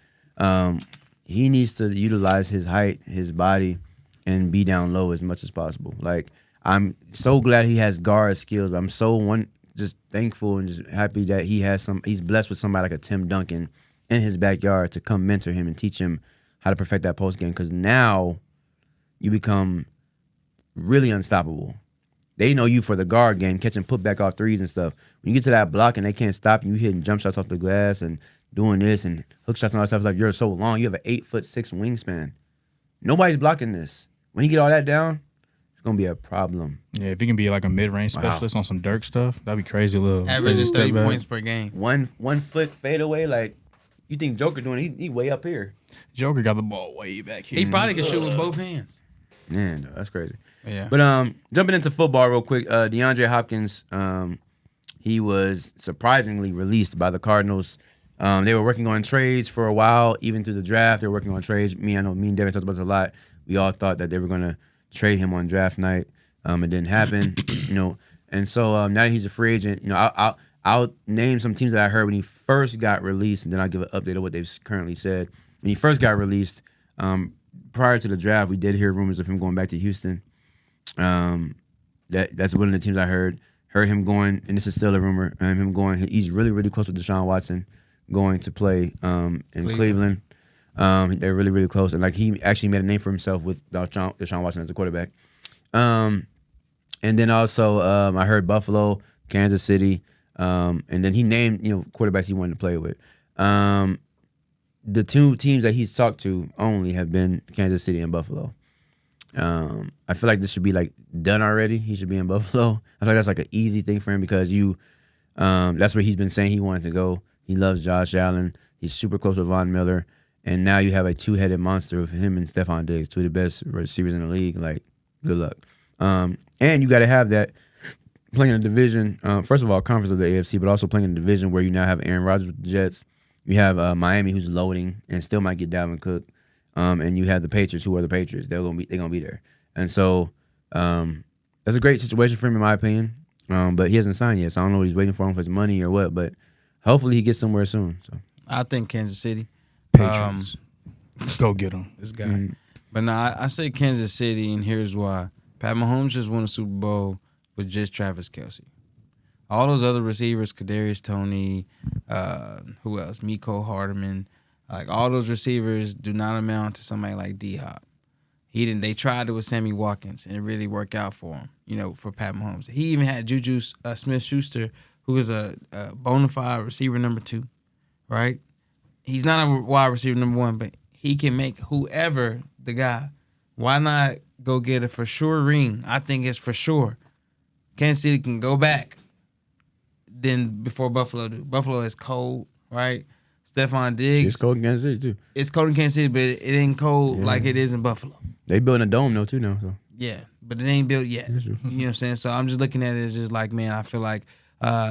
he needs to utilize his height, his body, and be down low as much as possible. Like I'm so glad he has guard skills. But I'm so just thankful and just happy that he's blessed with somebody like a Tim Duncan in his backyard to come mentor him and teach him how to perfect that post game. Because now you become really unstoppable. They know you for the guard game, catching putback off threes and stuff. When you get to that block and they can't stop you, hitting jump shots off the glass and doing this and hook shots and all that stuff, it's like you're so long. You have an 8'6" wingspan. Nobody's blocking this. When you get all that down, it's gonna be a problem. Yeah, if he can be like a mid-range specialist on some Dirk stuff, that'd be crazy. Averages 30 points per game. One foot fadeaway, like you think Joker doing it, he way up here. Joker got the ball way back here. He probably can shoot with both hands. Man, no, that's crazy. Yeah. But jumping into football real quick, DeAndre Hopkins, he was surprisingly released by the Cardinals. They were working on trades for a while, even through the draft. They were working on trades. I know me and Devin talked about this a lot. We all thought that they were going to trade him on draft night. It didn't happen, And so now that he's a free agent, I'll name some teams that I heard when he first got released, and then I'll give an update of what they've currently said. When he first got released, prior to the draft, we did hear rumors of him going back to Houston. That's one of the teams I heard him going, and this is still a rumor. Him going, he's really, really close with Deshaun Watson, going to play in Cleveland. They're really, really close, and like he actually made a name for himself with Deshaun Watson as a quarterback. And then also I heard Buffalo, Kansas City, and then he named quarterbacks he wanted to play with. The 2 teams that he's talked to only have been Kansas City and Buffalo. I feel like this should be like done already. He should be in Buffalo. I feel like that's like an easy thing for him because that's where he's been saying he wanted to go. He loves Josh Allen. He's super close with Von Miller. And now you have a 2-headed monster of him and Stephon Diggs, 2 of the best receivers in the league. Like, good luck. And you got to have that playing in a division, first of all, conference of the AFC, but also playing in a division where you now have Aaron Rodgers with the Jets. You have Miami, who's loading and still might get Dalvin Cook, and you have the Patriots, who are the Patriots. They're gonna be there, and so that's a great situation for him, in my opinion. But he hasn't signed yet, so I don't know what he's waiting for his money or what. But hopefully, he gets somewhere soon. So I think Kansas City. Patriots. Go get him. This guy. But no, I say Kansas City, and here's why. Pat Mahomes just won a Super Bowl with just Travis Kelce. All those other receivers, Kadarius Toney, who else? Miko Hardman, like all those receivers do not amount to somebody like D-Hop. They tried it with Sammy Watkins, and it really worked out for him, for Pat Mahomes. He even had Juju Smith-Schuster, who is a bona fide receiver number 2, right? He's not a wide receiver number 1, but he can make whoever the guy. Why not go get a for sure ring? I think it's for sure. Kansas City can go back than before Buffalo do. Buffalo is cold, right? Stephon Diggs. it's cold in Kansas City too. It's cold in Kansas City, but it ain't cold like it is in Buffalo. They building a dome though too now. So Yeah, but it ain't built yet. That's true. You know what I'm saying? So I'm just looking at it as just like, man, I feel like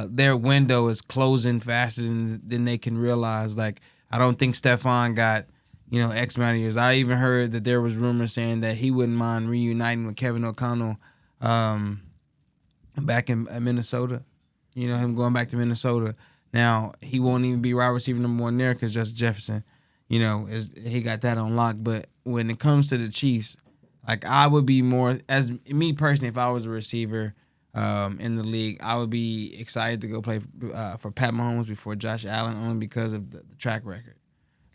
their window is closing faster than they can realize. Like, I don't think Stephon got, X amount of years. I even heard that there was rumors saying that he wouldn't mind reuniting with Kevin O'Connell back in Minnesota. Him going back to Minnesota. Now, he won't even be wide receiver number 1 there because Justin Jefferson, he got that on lock. But when it comes to the Chiefs, like, I would be more, as me personally, if I was a receiver in the league, I would be excited to go play for Pat Mahomes before Josh Allen, only because of the track record.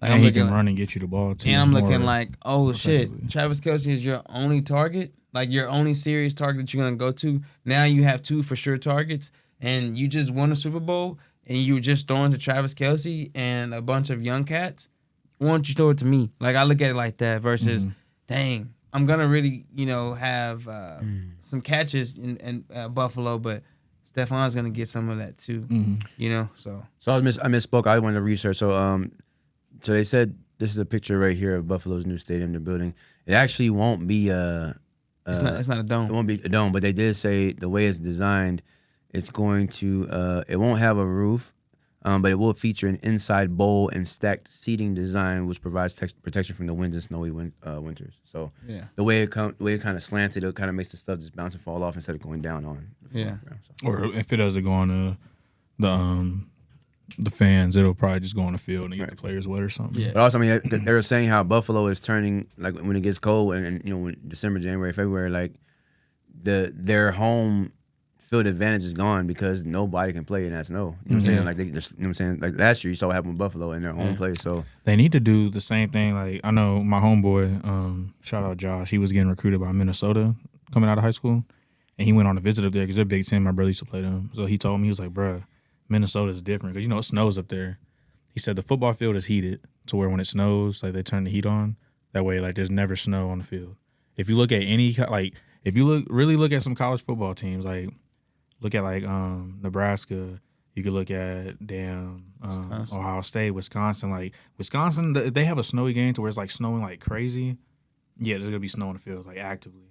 Like, And he can run and get you the ball too. And I'm looking more like, oh shit, effectively. Travis Kelce is your only target, like your only serious target that you're gonna go to. Now you have 2 for sure targets, and you just won a Super Bowl, and you were just throwing to Travis Kelce and a bunch of young cats. Why don't you throw it to me? Like, I look at it like that versus, dang, I'm gonna really, have some catches in Buffalo, but Stephon's gonna get some of that too. So I misspoke. I wanted to research. So they said this is a picture right here of Buffalo's new stadium they're building. It actually won't be it's not a dome. It won't be a dome, but they did say the way it's designed, it's going to it won't have a roof, but it will feature an inside bowl and stacked seating design, which provides protection from the winds and snowy winters. So the way it kind of slanted, it kind of makes the stuff just bounce and fall off instead of going down on. Yeah. So. Or if it doesn't go on the fans, it'll probably just go on the field and get the players wet or something. Yeah. But also, they were saying how Buffalo is turning, like, when it gets cold and when December, January, February, like their home field advantage is gone because nobody can play in that snow. You know what I'm saying? Like, what I'm saying? Like, last year you saw what happened with Buffalo in their own place. So They need to do the same thing. Like, I know my homeboy, shout out Josh, he was getting recruited by Minnesota coming out of high school, and he went on a visit up there because they're Big Ten. My brother used to play them. So he told me, he was like, bruh, Minnesota's different because, it snows up there. He said the football field is heated to where when it snows, like, they turn the heat on. That way, like, there's never snow on the field. If you look at if you really look at some college football teams, like, look at, like, Nebraska, you could look at Ohio State, Wisconsin. Like, Wisconsin, they have a snowy game to where it's, like, snowing like crazy. Yeah, there's going to be snow on the field, like, actively.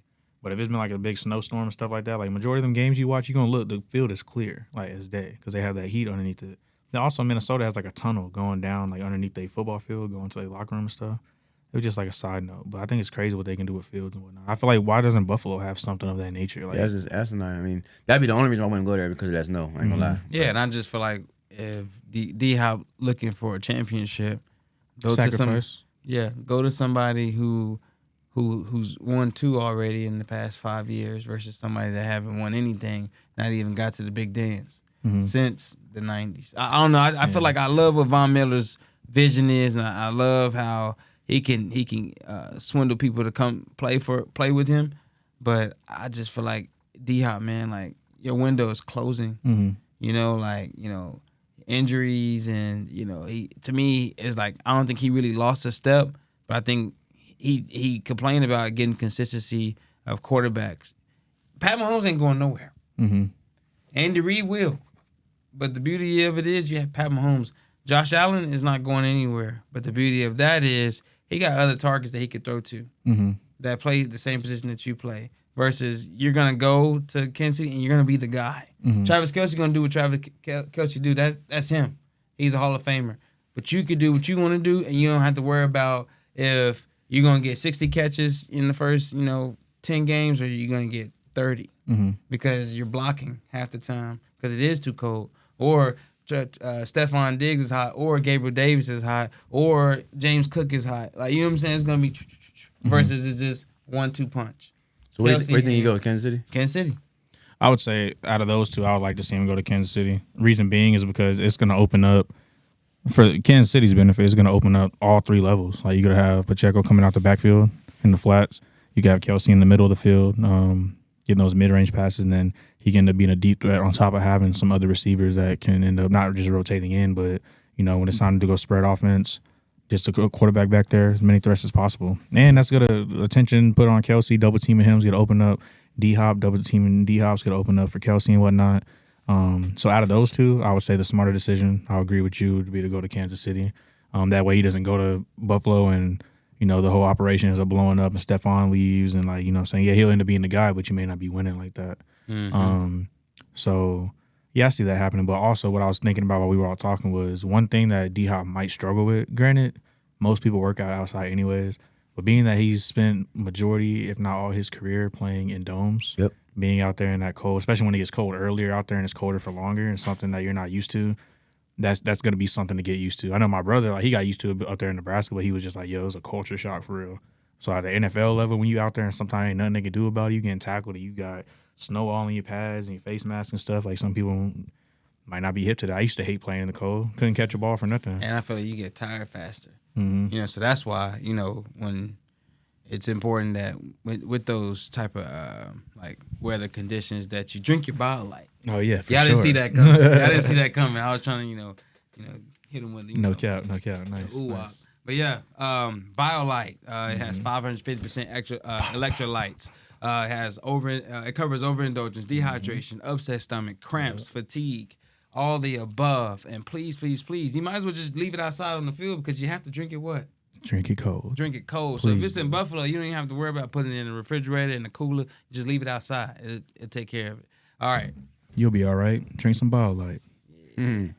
But if it's been like a big snowstorm and stuff like that, like majority of them games you watch, you're going to look, the field is clear, like as day, because they have that heat underneath it. Then also Minnesota has like a tunnel going down like underneath their football field, going to their locker room and stuff. It was just like a side note. But I think it's crazy what they can do with fields and whatnot. I feel like, why doesn't Buffalo have something of that nature? Like, that's just asinine. That'd be the only reason I wouldn't go there because of that snow. I ain't gonna lie. Yeah, and I just feel like if D-Hop looking for a championship, go sacrifice. go to somebody who's won 2 already in the past 5 years versus somebody that haven't won anything, not even got to the big dance since the 90s. I don't know. I feel like I love what Von Miller's vision is, and I love how he can swindle people to come play with him. But I just feel like D-Hop, man, like, your window is closing. Injuries, and he, to me, is like, I don't think he really lost a step, but I think he complained about getting consistency of quarterbacks. Pat Mahomes ain't going nowhere. Andy Reid will. But the beauty of it is you have Pat Mahomes. Josh Allen is not going anywhere. But the beauty of that is he got other targets that he could throw to that play the same position that you play. Versus you're going to go to Kansas City and you're going to be the guy. Travis Kelce going to do what Travis Kelce do. That's him. He's a Hall of Famer. but you could do what you want to do, and you don't have to worry about if you're gonna get 60 catches in the first 10 games or you're gonna get 30 because you're blocking half the time because it is too cold, or Stephon Diggs is hot, or Gabriel Davis is hot, or James Cook is hot. Like, you know what I'm saying? It's gonna be versus it's just 1-2 punch. So where do you think you go? Kansas City? Kansas City. I would say out of those two, I would like to see him go to Kansas City. Reason being is because it's going to open up, for Kansas City's benefit, it's going to open up all three levels. Like, you're going to have Pacheco coming out the backfield in the flats. You can have Kelsey in the middle of the field, getting those mid-range passes, and then he can end up being a deep threat on top of having some other receivers that can end up not just rotating in, but, when it's time to go spread offense, just a quarterback back there, as many threats as possible. And that's going to attention put on Kelsey, double teaming him is going to open up D-Hop, double teaming D-Hop's going to open up for Kelsey and whatnot. So out of those two, I would say the smarter decision, I'll agree with you, would be to go to Kansas City. That way he doesn't go to Buffalo and, the whole operation ends up blowing up and Stephon leaves and, like, saying, yeah, he'll end up being the guy, but you may not be winning like that. So, yeah, I see that happening. But also what I was thinking about while we were all talking was one thing that D-Hop might struggle with. Granted, most people work out outside anyways, but being that he's spent majority, if not all his career, playing in domes, being out there in that cold, especially when it gets cold earlier out there and it's colder for longer and something that you're not used to, that's going to be something to get used to. I know my brother, like, he got used to it up there in Nebraska, but he was just like, yo, it was a culture shock for real. So at the NFL level, when you out there and sometimes ain't nothing they can do about it, you getting tackled and you got snow all in your pads and your face mask and stuff, like, some people might not be hip to that. I used to hate playing in the cold. Couldn't catch a ball for nothing. And I feel like you get tired faster. So that's why, when it's important that with those type of like weather conditions that you drink your bottle light. Oh yeah, for sure. I didn't see that coming. I didn't see that coming. I was trying to hit them with no cap, nice. Nice. But yeah, BioLite. It has 550% extra electrolytes. It has it covers overindulgence, dehydration, upset stomach, cramps, fatigue, all the above. And please, you might as well just leave it outside on the field because you have to drink it what? Drink it cold. Please. So if it's in Buffalo, you don't even have to worry about putting it in the refrigerator, in the cooler. Just leave it outside. It'll take care of it. All right. You'll be all right. Drink some BioLite. With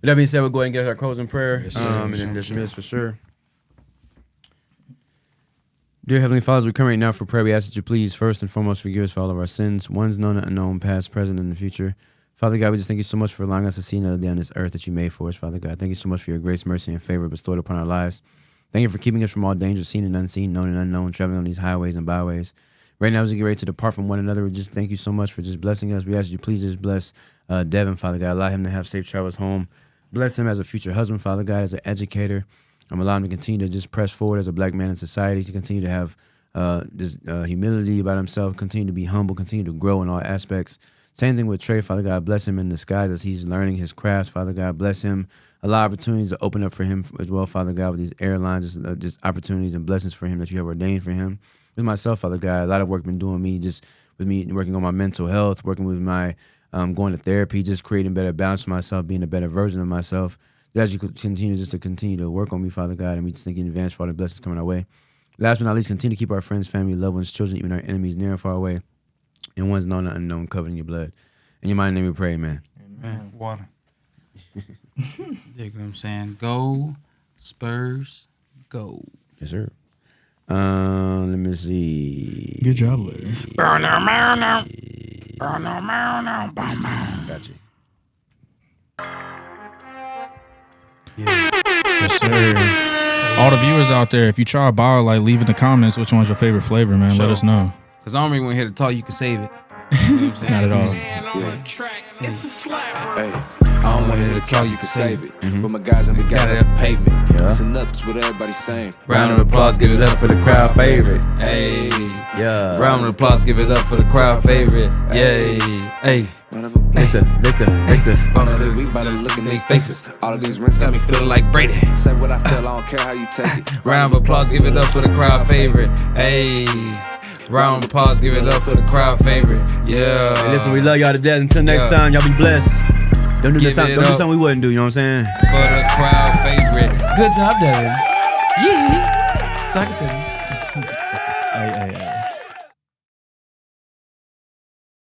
that being said, we'll go ahead and get our closing prayer. Yes, sir. And then dismiss for sure. Dear Heavenly Father, we come right now for prayer. We ask that you please, first and foremost, forgive us for all of our sins, ones known and unknown, past, present, and the future. Father God, we just thank you so much for allowing us to see another day on this earth that you made for us, Father God. Thank you so much for your grace, mercy, and favor bestowed upon our lives. Thank you for keeping us from all dangers, seen and unseen, known and unknown, traveling on these highways and byways. Right now, as we get ready to depart from one another, we just thank you so much for just blessing us. We ask you please just bless Devin, Father God. Allow him to have safe travels home. Bless him as a future husband, Father God, as an educator. Allow him to continue to just press forward as a black man in society, to continue to have humility about himself, continue to be humble, continue to grow in all aspects. Same thing with Trey, Father God. Bless him in disguise as he's learning his craft, Father God. Bless him. Allow opportunities to open up for him as well, Father God, with these airlines, just opportunities and blessings for him that you have ordained for him. With myself, Father God, a lot of work been doing with me working on my mental health, working with my going to therapy, just creating better balance for myself, being a better version of myself. As you continue to work on me, Father God, and we just thank you in advance for all the blessings coming our way. Last but not least, continue to keep our friends, family, loved ones, children, even our enemies near and far away, and ones known and unknown, covered in your blood. In your mighty name we pray, amen. Amen. Water. Dig what I'm saying? Go, Spurs, go. Yes, sir. Let me see. Good job, Larry. Got you. Yes, sir. All the viewers out there, if you try BioLite, leave in the comments which one's your favorite flavor, man. Let us know. Because I don't really want to hear the talk. You can save it. You know what I'm saying? Not at all. Man on the track, it's a slapper. Hey, I don't want to hear the talk, you can save it. But my guys and we got it at the pavement. Listen up, it's what everybody's saying. Round of applause, give it up for the crowd favorite. Hey. Yeah. Round of applause, give it up for the crowd favorite. Yay. Hey. Victor. All of the week by the look in their faces. All of these rings got me feeling like Brady. Say what I feel, I don't care how you take it. Round of applause, give it up for the crowd favorite. Hey. Round of applause, give it up for the crowd favorite. Yeah. Hey, listen, we love y'all to death. Until next time, y'all be blessed. Don't do something we wouldn't do, you know what I'm saying? For the crowd favorite. Good job, Devin. Yeah. So I can tell you.